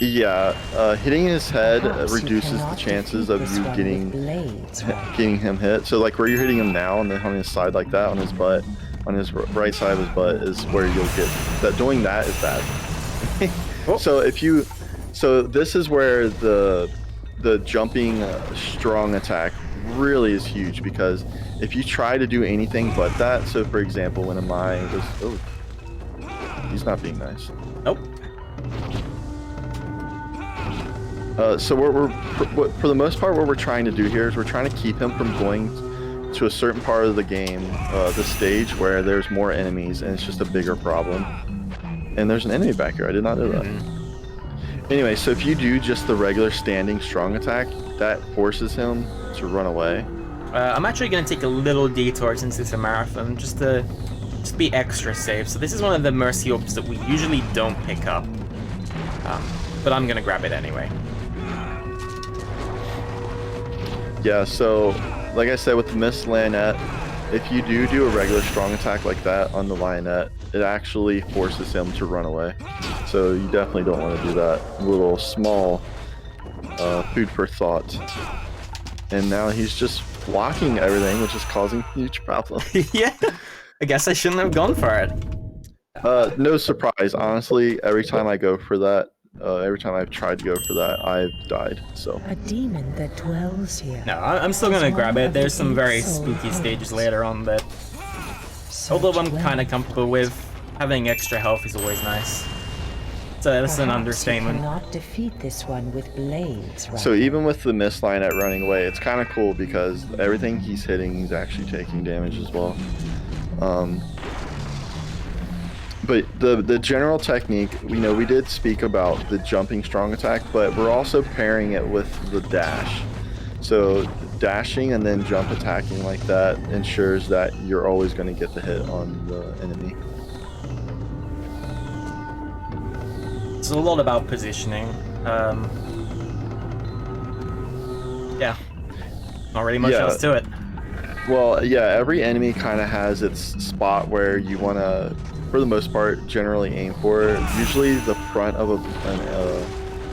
Yeah, hitting his head Perhaps you reduces the cannot chances defeat of this you one getting with blades, right? getting him hit. So like where you're hitting him now on his side like that, on his butt, on his right side of his butt is where you'll get that. Doing that is bad. Oh. So this is where the jumping strong attack really is huge, because if you try to do anything but that, so for example when Amei was, oh, he's not being nice. Nope. So for the most part, what we're trying to do here is we're trying to keep him from going to a certain part of the game, the stage where there's more enemies and it's just a bigger problem. And there's an enemy back here. I did not know that. Anyway, so if you do just the regular standing strong attack, that forces him to run away. I'm actually going to take a little detour since it's a marathon, just to be extra safe. So this is one of the Mercy Orbs that we usually don't pick up. But I'm going to grab it anyway. Yeah, so like I said with the Mist Lionette, if you do a regular strong attack like that on the Lionette, it actually forces him to run away. So you definitely don't want to do that. Little small food for thought. And now he's just blocking everything, which is causing huge problems. Yeah, I guess I shouldn't have gone for it. No surprise, honestly. Every time I go for that, every time I've tried to go for that, I've died. So A demon that dwells here. No, I'm still going to grab it. There's some very spooky stages later on that, although I'm kind of comfortable with, having extra health is always nice. So that's an understatement. You cannot defeat this one with blades, right? So even with the Mist Lionette running away, it's kind of cool because everything he's hitting, he's actually taking damage as well. But the general technique, we did speak about the jumping strong attack, but we're also pairing it with the dash. So dashing and then jump attacking like that ensures that you're always going to get the hit on the enemy. It's a lot about positioning. Yeah, not really much else to it. Well, yeah, every enemy kind of has its spot where you want to, for the most part, generally aim for. Usually the front of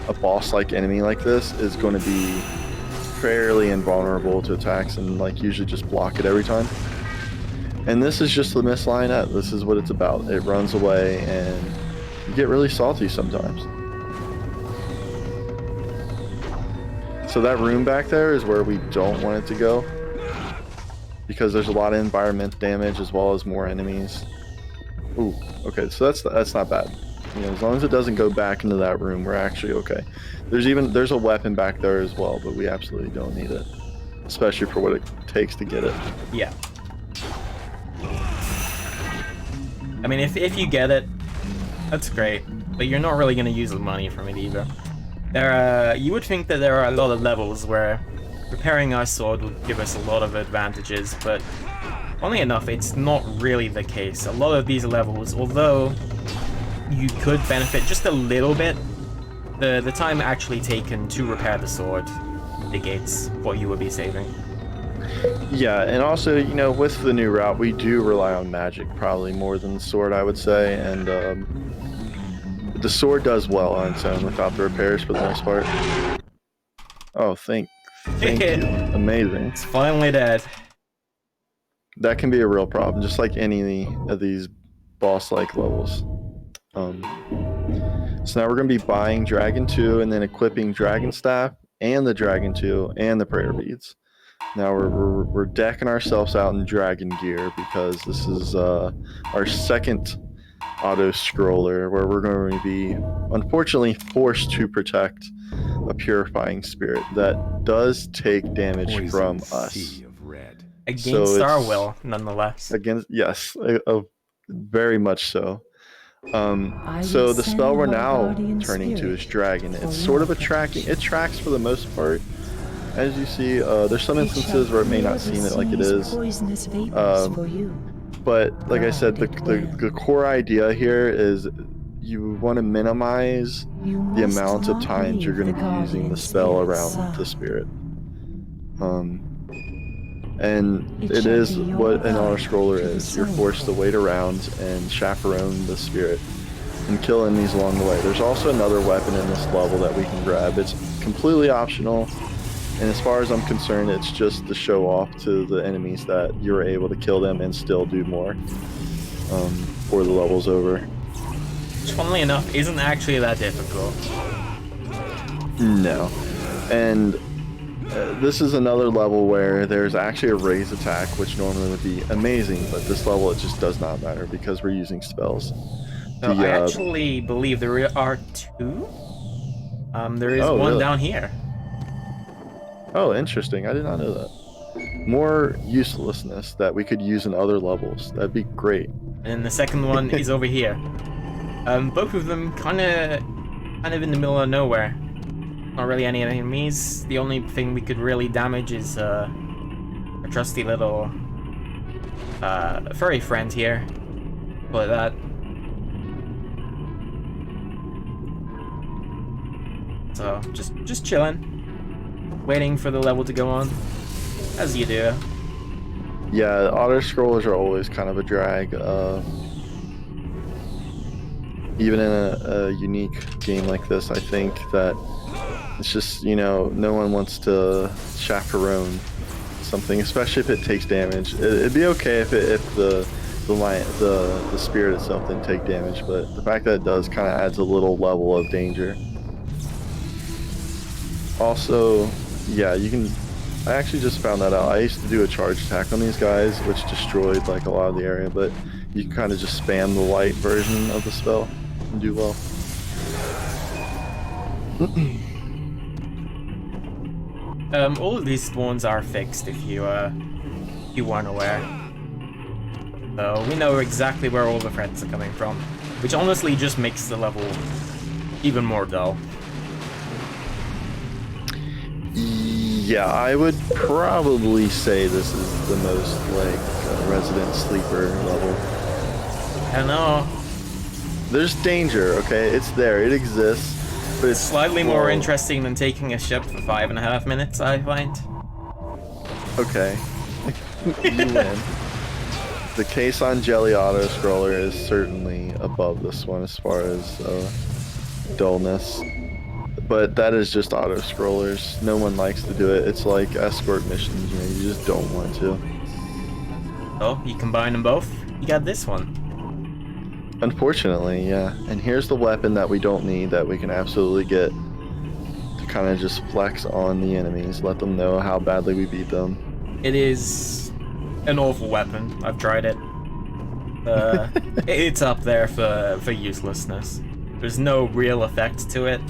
a boss-like enemy like this is going to be fairly invulnerable to attacks and like usually just block it every time. And this is just the Mist Lionette. This is what it's about. It runs away and you get really salty sometimes. So that room back there is where we don't want it to go, because there's a lot of environment damage as well as more enemies. Ooh, okay, so that's not bad. As long as it doesn't go back into that room, we're actually okay. There's a weapon back there as well, but we absolutely don't need it, especially for what it takes to get it. Yeah. I mean, if you get it, that's great, but you're not really going to use the money from it either. You would think that there are a lot of levels where repairing our sword would give us a lot of advantages, but funnily enough, it's not really the case. A lot of these levels, although you could benefit just a little bit, the time actually taken to repair the sword negates what you would be saving. Yeah, and also, with the new route, we do rely on magic probably more than the sword, I would say, and the sword does well on its own without the repairs for the most part. Oh, thank you. Amazing. It's finally dead. That can be a real problem, just like any of these boss-like levels. So now we're going to be buying Dragon 2 and then equipping Dragon Staff and the Dragon 2 and the Prayer Beads. Now we're decking ourselves out in Dragon Gear because this is our second auto-scroller where we're going to be, unfortunately, forced to protect a Purifying Spirit that does take damage from us. Sea of red. Against our will, nonetheless. Yes, very much so. So the spell we're now turning to is Dragon. It's sort of it tracks for the most part. as you see, there's some instances where it may not seem it like it is. Poisonous vapors for you. But like I said, the core idea here is you want to minimize the amount of times you're going to be using the spell around the spirit. And it is what an auto scroller is. You're forced to wait around and chaperone the spirit and kill enemies along the way. There's also another weapon in this level that we can grab. It's completely optional, and as far as I'm concerned, it's just to show off to the enemies that you're able to kill them and still do more before the level's over. Which, funnily enough, isn't actually that difficult. No. And this is another level where there's actually a raise attack, which normally would be amazing, but this level it just does not matter because we're using spells. So I actually believe there are two. There is one really? down here. Oh, interesting. I did not know that. More uselessness that we could use in other levels. That'd be great. And the second one is over here. Both of them kind of in the middle of nowhere. Not really any enemies. The only thing we could really damage is a trusty little furry friend here. Like that. So just chilling, waiting for the level to go on, as you do. Yeah, auto scrollers are always kind of a drag. Even in a unique game like this, I think that it's just, you know, no one wants to chaperone something, especially if it takes damage. It'd be okay if the spirit itself didn't take damage, but the fact that it does kind of adds a little level of danger. Also, yeah, you can. I actually just found that out. I used to do a charge attack on these guys, which destroyed like a lot of the area, but you can kind of just spam the light version of the spell and do well. All of these spawns are fixed if you weren't aware. So we know exactly where all the threats are coming from, which honestly just makes the level even more dull. Yeah, I would probably say this is the most like resident sleeper level. I know. There's danger, okay? It's there, it exists, but it's Slightly more interesting than taking a ship for 5.5 minutes, I find. Okay. You win. The case on Jelly Auto Scroller is certainly above this one as far as dullness. But that is just auto scrollers. No one likes to do it. It's like escort missions, you know, you just don't want to. Oh, you combine them both, you got this one. Unfortunately, yeah. And here's the weapon that we don't need that we can absolutely get to kind of just flex on the enemies, let them know how badly we beat them. It is an awful weapon. I've tried it. It's up there for uselessness. There's no real effect to it.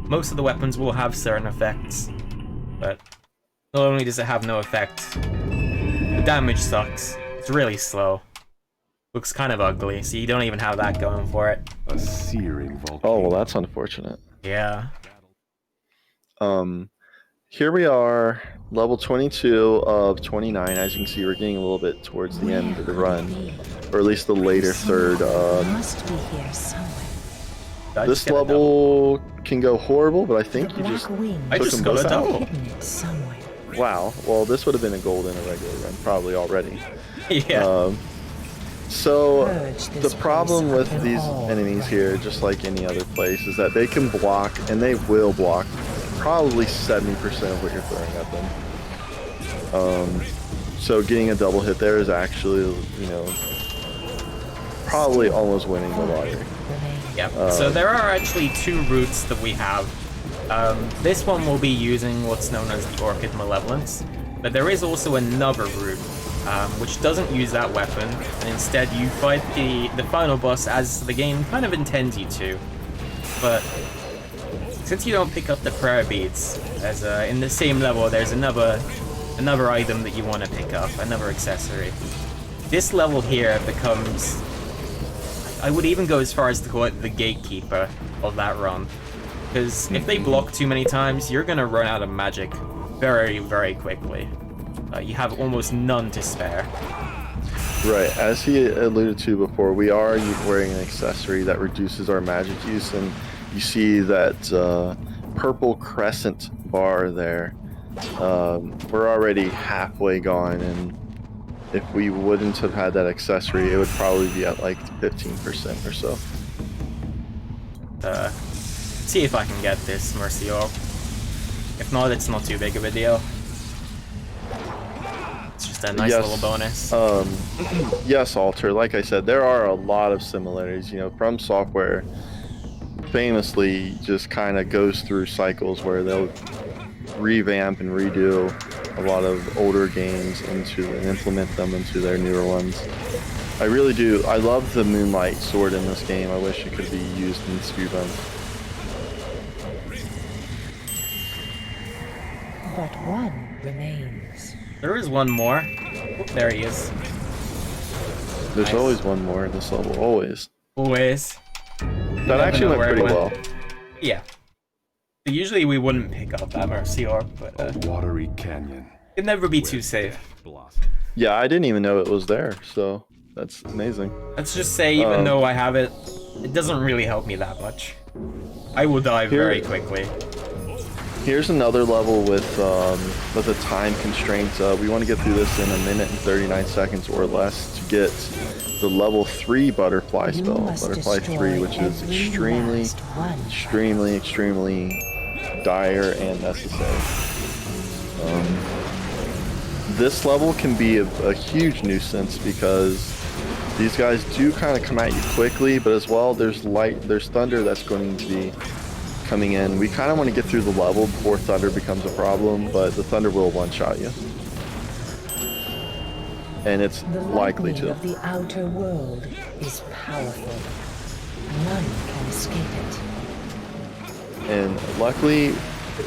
Most of the weapons will have certain effects, but not only does it have no effect, the damage sucks. It's really slow. Looks kind of ugly, so you don't even have that going for it. A searing volcano. Oh, well, that's unfortunate. Yeah. Here we are, level 22 of 29. As you can see, we're getting a little bit towards the end of the run, or at least the later third. Must be here somewhere. This level can go horrible, but I think you just I took just them got both a out. double. Hidden it somewhere. Wow. Well, this would have been a gold in a regular run, probably already. Yeah. So Purge the this problem place with of these all enemies here, just like any other place, is that they can block, and they will block, probably 70% of what you're throwing at them. So getting a double hit there is actually, you know, probably almost winning the lottery. Yeah. So there are actually two routes that we have. This one will be using what's known as the Orchid Malevolence, but there is also another route, which doesn't use that weapon, and instead you fight the final boss as the game kind of intends you to. But since you don't pick up the prayer beads, as in the same level, there's another item that you want to pick up, another accessory. This level here becomes, I would even go as far as to call it the gatekeeper of that run, because if they block too many times, you're gonna run out of magic very, very quickly. You have almost none to spare. Right, as he alluded to before, we are wearing an accessory that reduces our magic use, and you see that purple crescent bar there. We're already halfway gone, and if we wouldn't have had that accessory, it would probably be at like 15% or so. See if I can get this Mercy Orb. If not, it's not too big of a deal. It's just a nice little bonus. Yes, Alter, like I said, there are a lot of similarities. You know, From Software famously just kind of goes through cycles where they'll revamp and redo a lot of older games and implement them into their newer ones. I really do. I love the Moonlight Sword in this game. I wish it could be used in speedrun. But one remains. There is one more. Oh, there he is. There's Nice. always one more in this level, always. Always. That actually went pretty well. Yeah. Usually we wouldn't pick up that Mercy Orb, but A watery canyon. it'd never be too safe. Blossom. Yeah, I didn't even know it was there, so that's amazing. Let's just say, even though I have it, it doesn't really help me that much. I will die very quickly. Here's another level with a time constraint. We want to get through this in 1 minute and 39 seconds or less to get the level 3 butterfly spell. Butterfly 3, which is extremely dire and necessary. This level can be a huge nuisance because these guys do kind of come at you quickly, but as well there's thunder that's going to be coming in. We kind of want to get through the level before thunder becomes a problem, but the thunder will one-shot you. And it's likely to. The outer world is powerful. None can escape it. And luckily,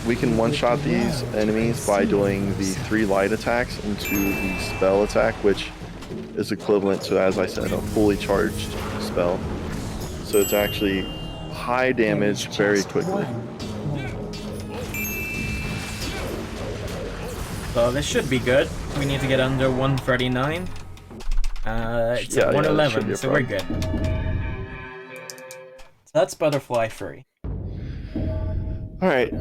we can one-shot these enemies by doing the 3 light attacks into the spell attack, which is equivalent to, as I said, a fully charged spell. So it's actually high damage very quickly. So this should be good. We need to get under 139. It's at 111, so we're good. So that's Butterfly 3. Alright,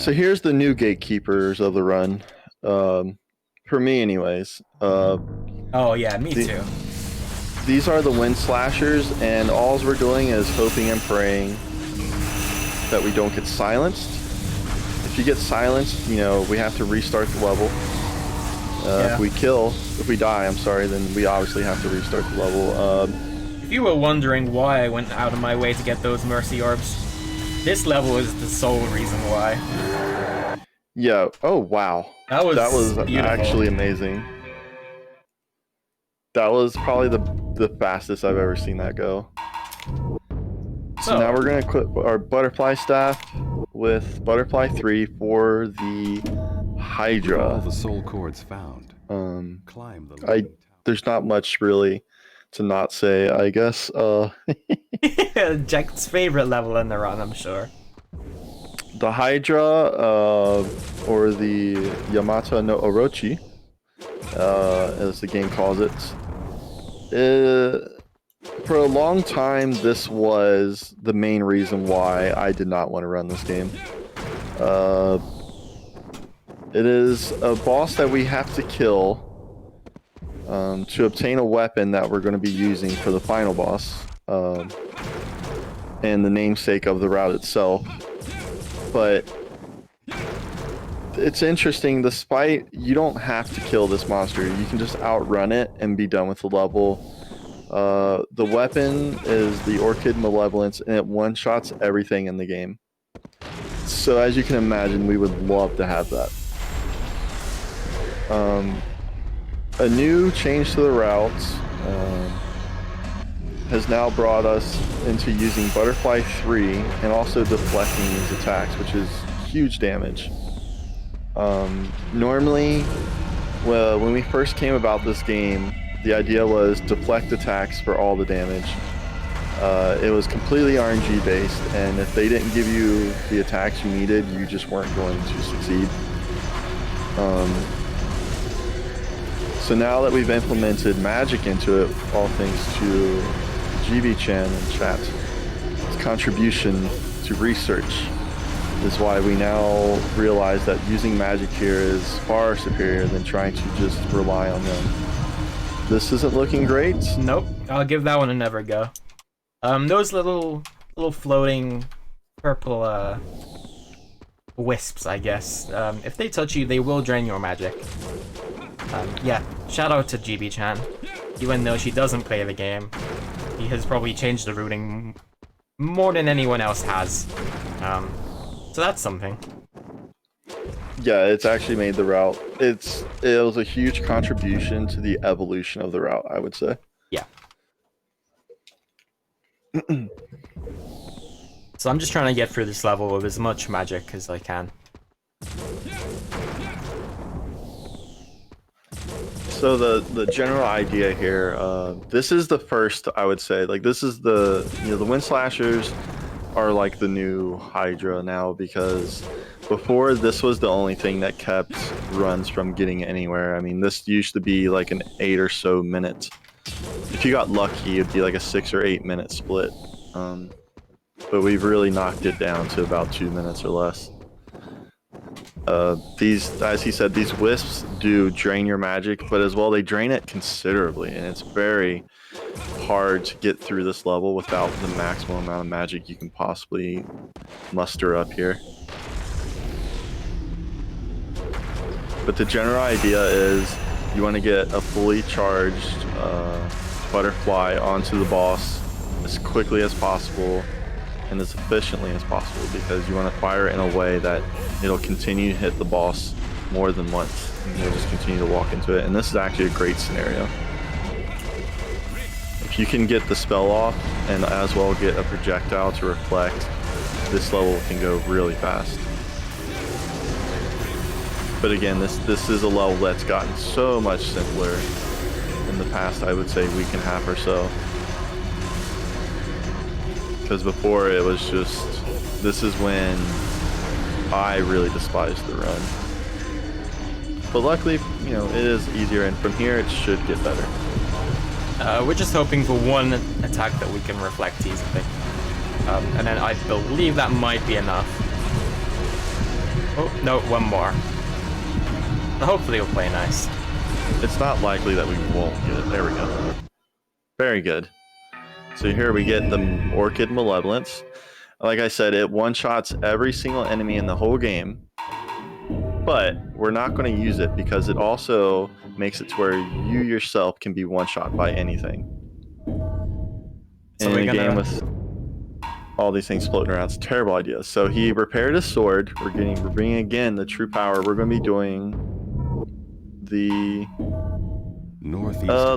so here's the new Gatekeepers of the run. For me anyways. Oh yeah, me too. These are the Wind Slashers, and all we're doing is hoping and praying that we don't get silenced. If you get silenced, you know, we have to restart the level. If we die, I'm sorry, then we obviously have to restart the level. If you were wondering why I went out of my way to get those Mercy Orbs, this level is the sole reason why. Yeah, oh wow. That was beautiful. Actually amazing. That was probably the fastest I've ever seen that go. So now we're going to equip our Butterfly Staff with Butterfly 3 for the Hydra. All the soul cords found. Climb the there's not much really to not say, I guess. Jack's favorite level in the run, I'm sure. The Hydra, or the Yamata no Orochi, as the game calls it. For a long time, this was the main reason why I did not want to run this game. It is a boss that we have to kill to obtain a weapon that we're going to be using for the final boss, and the namesake of the route itself. But it's interesting, despite you don't have to kill this monster, you can just outrun it and be done with the level. The weapon is the Orchid Malevolence, and it one-shots everything in the game. So as you can imagine, we would love to have that. A new change to the routes has now brought us into using Butterfly 3 and also deflecting these attacks, which is huge damage. Normally, well, when we first came about this game, the idea was deflect attacks for all the damage. It was completely RNG based, and if they didn't give you the attacks you needed, you just weren't going to succeed. So now that we've implemented magic into it, all thanks to GB-chan and chat's contribution to research, is why we now realize that using magic here is far superior than trying to just rely on them. This isn't looking great. Nope, I'll give that one another go. Those little floating purple wisps, I guess. If they touch you, they will drain your magic. Yeah, shout out to GB-chan. Even though she doesn't play the game, he has probably changed the routing more than anyone else has. So that's something. Yeah, it's actually made the route. It was a huge contribution to the evolution of the route, I would say. Yeah. So I'm just trying to get through this level with as much magic as I can. So the general idea here, this is the first, I would say, like this is the, the Wind Slashers are like the new Hydra now, because before this was the only thing that kept runs from getting anywhere. I mean, this used to be like an 8 or so minutes. If you got lucky, it'd be like a 6 or 8 minute split. But we've really knocked it down to about 2 minutes or less. These, as he said, these wisps do drain your magic, but as well they drain it considerably, and it's very hard to get through this level without the maximum amount of magic you can possibly muster up here. But the general idea is you want to get a fully charged butterfly onto the boss as quickly as possible and as efficiently as possible, because you want to fire it in a way that it'll continue to hit the boss more than once, and you'll just continue to walk into it. And this is actually a great scenario. If you can get the spell off and as well get a projectile to reflect, this level can go really fast. But again, this is a level that's gotten so much simpler in the past, I would say, week and a half or so. Because before it was just, this is when I really despised the run. But luckily, it is easier, and from here it should get better. We're just hoping for one attack that we can reflect easily. And then I believe that might be enough. Oh, no, one more. Hopefully it'll play nice. It's not likely that we won't get it. There we go. Very good. So here we get the Orchid Malevolence. Like I said, it one-shots every single enemy in the whole game. But we're not going to use it because it also makes it to where you yourself can be one-shot by anything. So in a game with all these things floating around, it's a terrible idea. So he repaired his sword. We're bringing again the true power. We're going to be doing the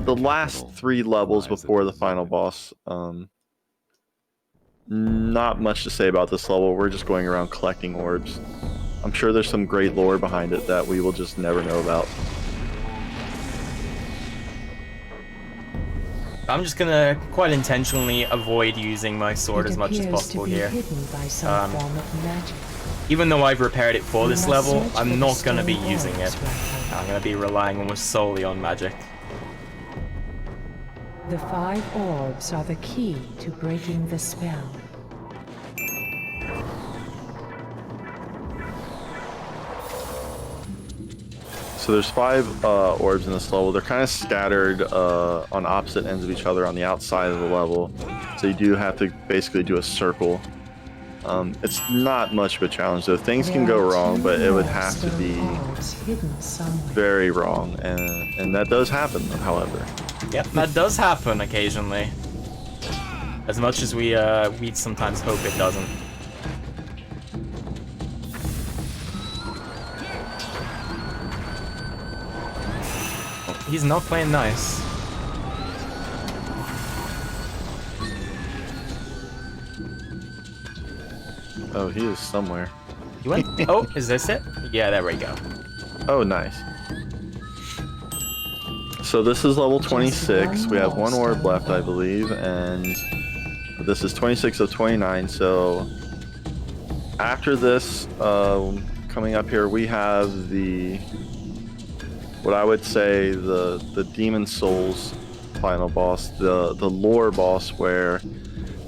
last 3 levels before the final boss. Not much to say about this level. We're just going around collecting orbs. I'm sure there's some great lore behind it that we will just never know about. I'm just gonna quite intentionally avoid using my sword as much as possible here. Even though I've repaired it for this level, I'm not gonna be using it. I'm gonna be relying almost solely on magic. The 5 orbs are the key to breaking the spell. So there's 5 orbs in this level. They're kind of scattered on opposite ends of each other on the outside of the level. So you do have to basically do a circle. It's not much of a challenge though. Things can go wrong, but it would have to be very wrong. And that does happen, however. Yep, that does happen occasionally. As much as we'd sometimes hope it doesn't. He's not playing nice. Oh, he is somewhere. You went? Oh, is this it? Yeah, there we go. Oh, nice. So this is level 26. We have 1 orb left, I believe, and this is 26 of 29. So after this coming up here, we have what I would say the Demon Souls final boss, the lore boss, where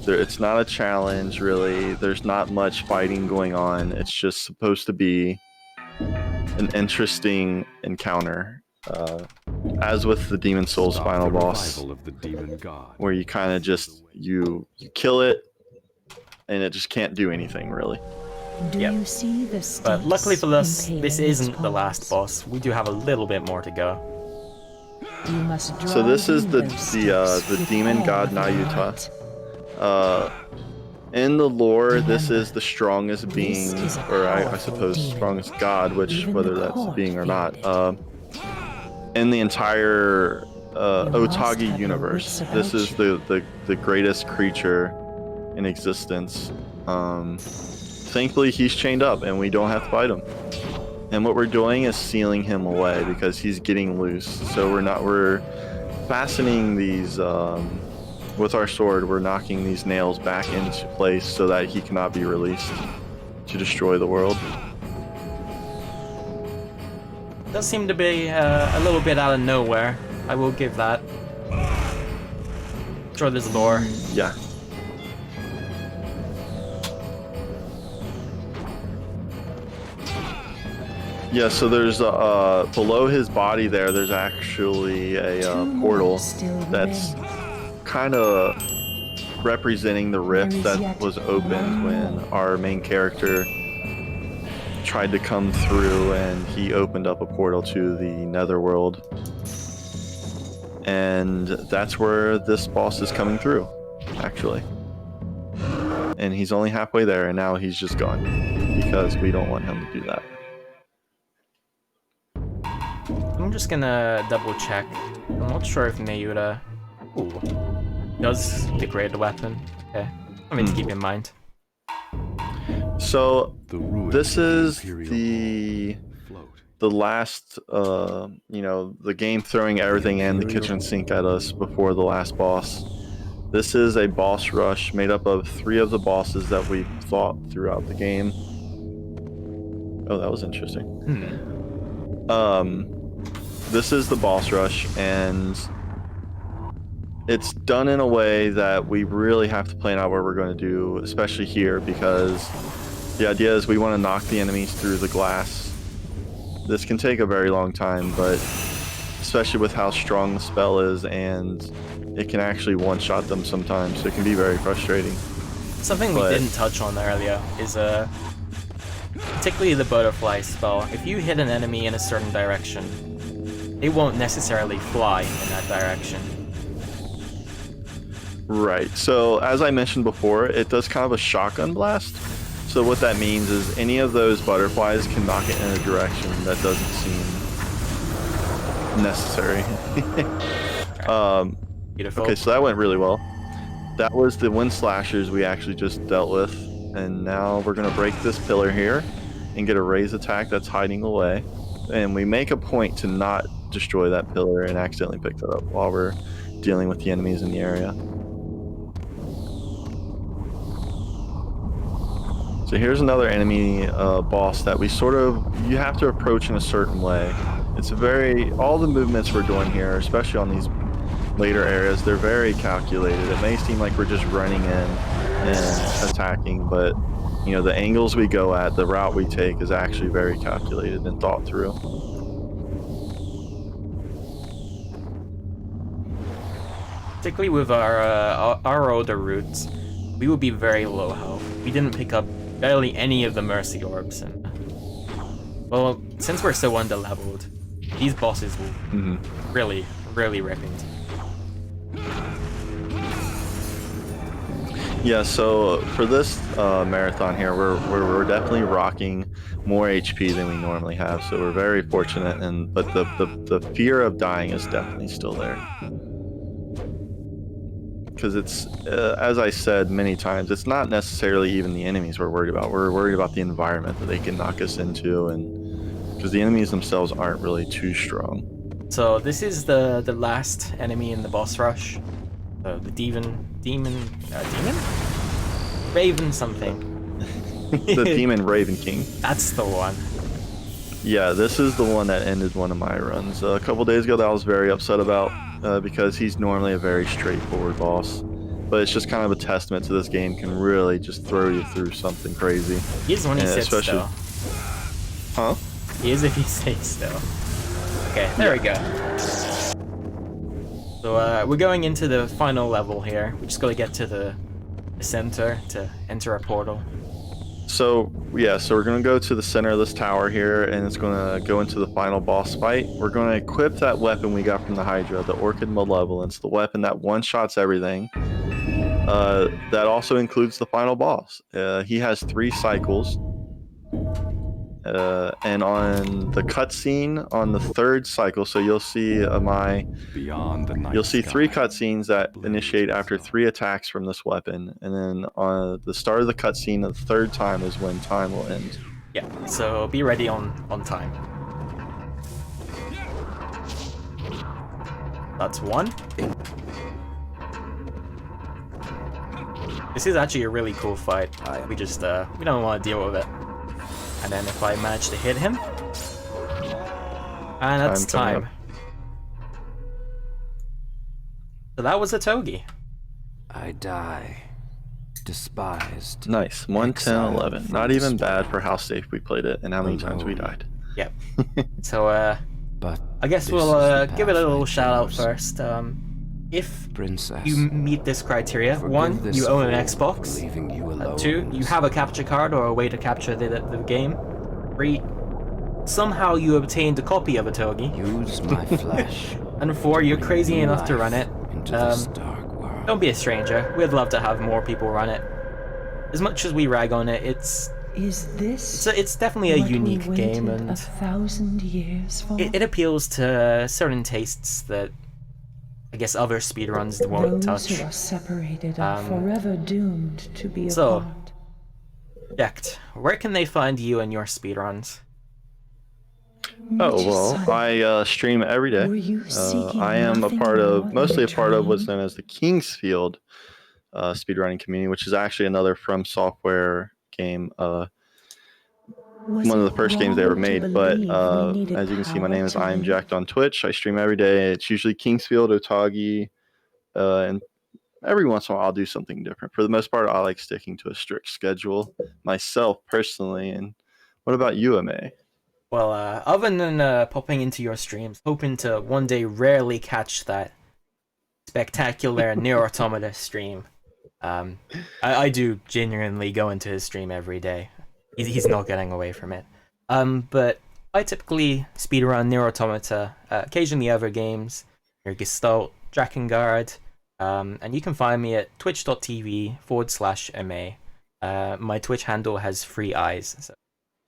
it's not a challenge really. There's not much fighting going on. It's just supposed to be an interesting encounter, as with the Demon Souls Stop final the boss, revival of the demon god. where you kind of just you kill it, and it just can't do anything really. Do Yep. you see the But luckily for us, stakes this impaling isn't its the last paws? boss. We do have a little bit more to go. You must So this drive is in the those stakes the with demon all god of your Nayuta. might. In the lore, this Remember, is the strongest being, this is a or I powerful suppose demon. strongest god, which Even whether the that's a court being or feared not. In the entire must have Otogi your universe, wits this about is the greatest creature in existence. Thankfully, he's chained up, and we don't have to fight him. And what we're doing is sealing him away because he's getting loose. So we're fastening these with our sword. We're knocking these nails back into place so that he cannot be released to destroy the world. Does seem to be a little bit out of nowhere. I will give that. Sure, there's lore. Yeah. Yeah, so there's below his body there's actually a portal that's kind of representing the rift that was opened when our main character tried to come through, and he opened up a portal to the netherworld. And that's where this boss is coming through, actually. And he's only halfway there, and now he's just gone because we don't want him to do that. I'm just gonna double check. I'm not sure if Nayuta does degrade the weapon. Okay, something to keep in mind. So The ruins this of is Imperial the last, the game throwing everything and the kitchen sink at us before the last boss. This is a boss rush made up of 3 of the bosses that we've fought throughout the game. Oh, that was interesting. This is the boss rush, and it's done in a way that we really have to plan out what we're going to do, especially here, because the idea is we want to knock the enemies through the glass. This can take a very long time, but especially with how strong the spell is, and it can actually one-shot them sometimes, so it can be very frustrating. Something we didn't touch on earlier is particularly the butterfly spell. If you hit an enemy in a certain direction, they won't necessarily fly in that direction. Right, so as I mentioned before, it does kind of a shotgun blast. So what that means is any of those butterflies can knock it in a direction that doesn't seem necessary. Beautiful. Okay, so that went really well. That was the wind slashers we actually just dealt with. And now we're going to break this pillar here and get a raise attack that's hiding away. And we make a point to not destroy that pillar and accidentally pick that up while we're dealing with the enemies in the area. So here's another enemy boss that you have to approach in a certain way. It's all the movements we're doing here, especially on these later areas, they're very calculated. It may seem like we're just running in and attacking, but the angles we go at, the route we take is actually very calculated and thought through. Particularly with our older routes, we would be very low health. We didn't pick up barely any of the mercy orbs, and well, since we're so underleveled, these bosses will really, really rip into. Yeah, so for this marathon here, we're definitely rocking more HP than we normally have, so we're very fortunate. But the fear of dying is definitely still there, because it's as I said many times, it's not necessarily even the enemies we're worried about. We're worried about the environment that they can knock us into, and because the enemies themselves aren't really too strong. So this is the last enemy in the boss rush. The demon? Raven something. The demon Raven King. That's the one. Yeah, this is the one that ended one of my runs. A couple days ago that I was very upset about because he's normally a very straightforward boss. But it's just kind of a testament to this game can really just throw you through something crazy. He is when he sits especially... still. Huh? He is if he stays still. Okay, there we go. So we're going into the final level here. We just gotta get to the center to enter a portal. So yeah, so we're gonna go to the center of this tower here, and it's gonna go into the final boss fight. We're gonna equip that weapon we got from the Hydra, the Orchid Malevolence, the weapon that one-shots everything. That also includes the final boss. He has 3 cycles. And on the cutscene on the 3rd cycle, so you'll see Beyond the night you'll see 3 sky. cutscenes that initiate after 3 attacks from this weapon, and then on the start of the cutscene, the 3rd time is when time will end. Yeah, so be ready on time. That's 1. This is actually a really cool fight. We just we don't want to deal with it. And then if I manage to hit him, and that's time. So that was Otogi. I die, despised. Nice. 110, 11. Not even bad for how safe we played it and how many times we died. Yep. So But I guess we'll give it a little shout out first. If Princess, you meet this criteria, 1, you own an Xbox. leaving you alone. 2, you have a capture card or a way to capture the game. 3, somehow you obtained a copy of Otogi. Use my flesh. And 4, you're crazy enough to run it. Into this dark world. Don't be a stranger. We'd love to have more people run it. As much as we rag on it, it's definitely a unique game, and 1,000 years for? it appeals to certain tastes that I guess other speedruns won't Those touch. who are separated are forever doomed to be so, apart. Jekt, where can they find you and your speedruns? Oh, well, I stream every day. I am mostly a part of what's known as the Kingsfield speedrunning community, which is actually another From Software game. One of the first games they ever made, but as you can see, my name is I Am Jekt on Twitch. I stream every day. It's usually Kingsfield, Otogi, and every once in a while I'll do something different. For the most part, I like sticking to a strict schedule myself personally. And what about you, Amei? Well, other than popping into your streams, hoping to one day rarely catch that spectacular Near Automata stream, I do genuinely go into his stream every day. He's not getting away from it. But I typically speedrun Near Automata, occasionally other games, your Gestalt, Drakengard, and you can find me at twitch.tv/Amei. My Twitch handle has 3 eyes, so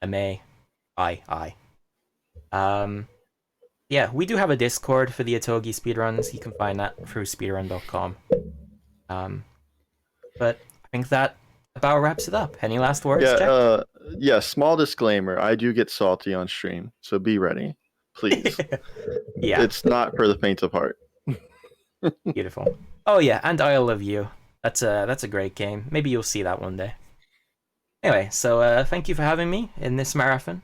Amei, I. Yeah, we do have a Discord for the Otogi speedruns. You can find that through speedrun.com. But I think that about wraps it up. Any last words, Jekt? Yeah, small disclaimer. I do get salty on stream, so be ready. Please. Yeah. It's not for the faint of heart. Beautiful. Oh yeah, and Isle of You. That's a great game. Maybe you'll see that one day. Anyway, so thank you for having me in this marathon.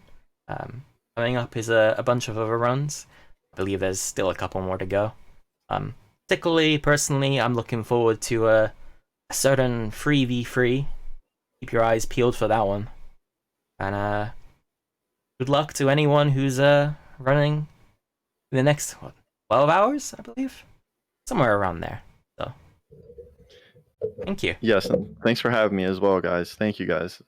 Coming up is a bunch of other runs. I believe there's still a couple more to go. Particularly, personally, I'm looking forward to a certain 3v3. Keep your eyes peeled for that one. And good luck to anyone who's running in the next 12 hours, I believe, somewhere around there. So, thank you. Yes, and thanks for having me as well, guys. Thank you, guys.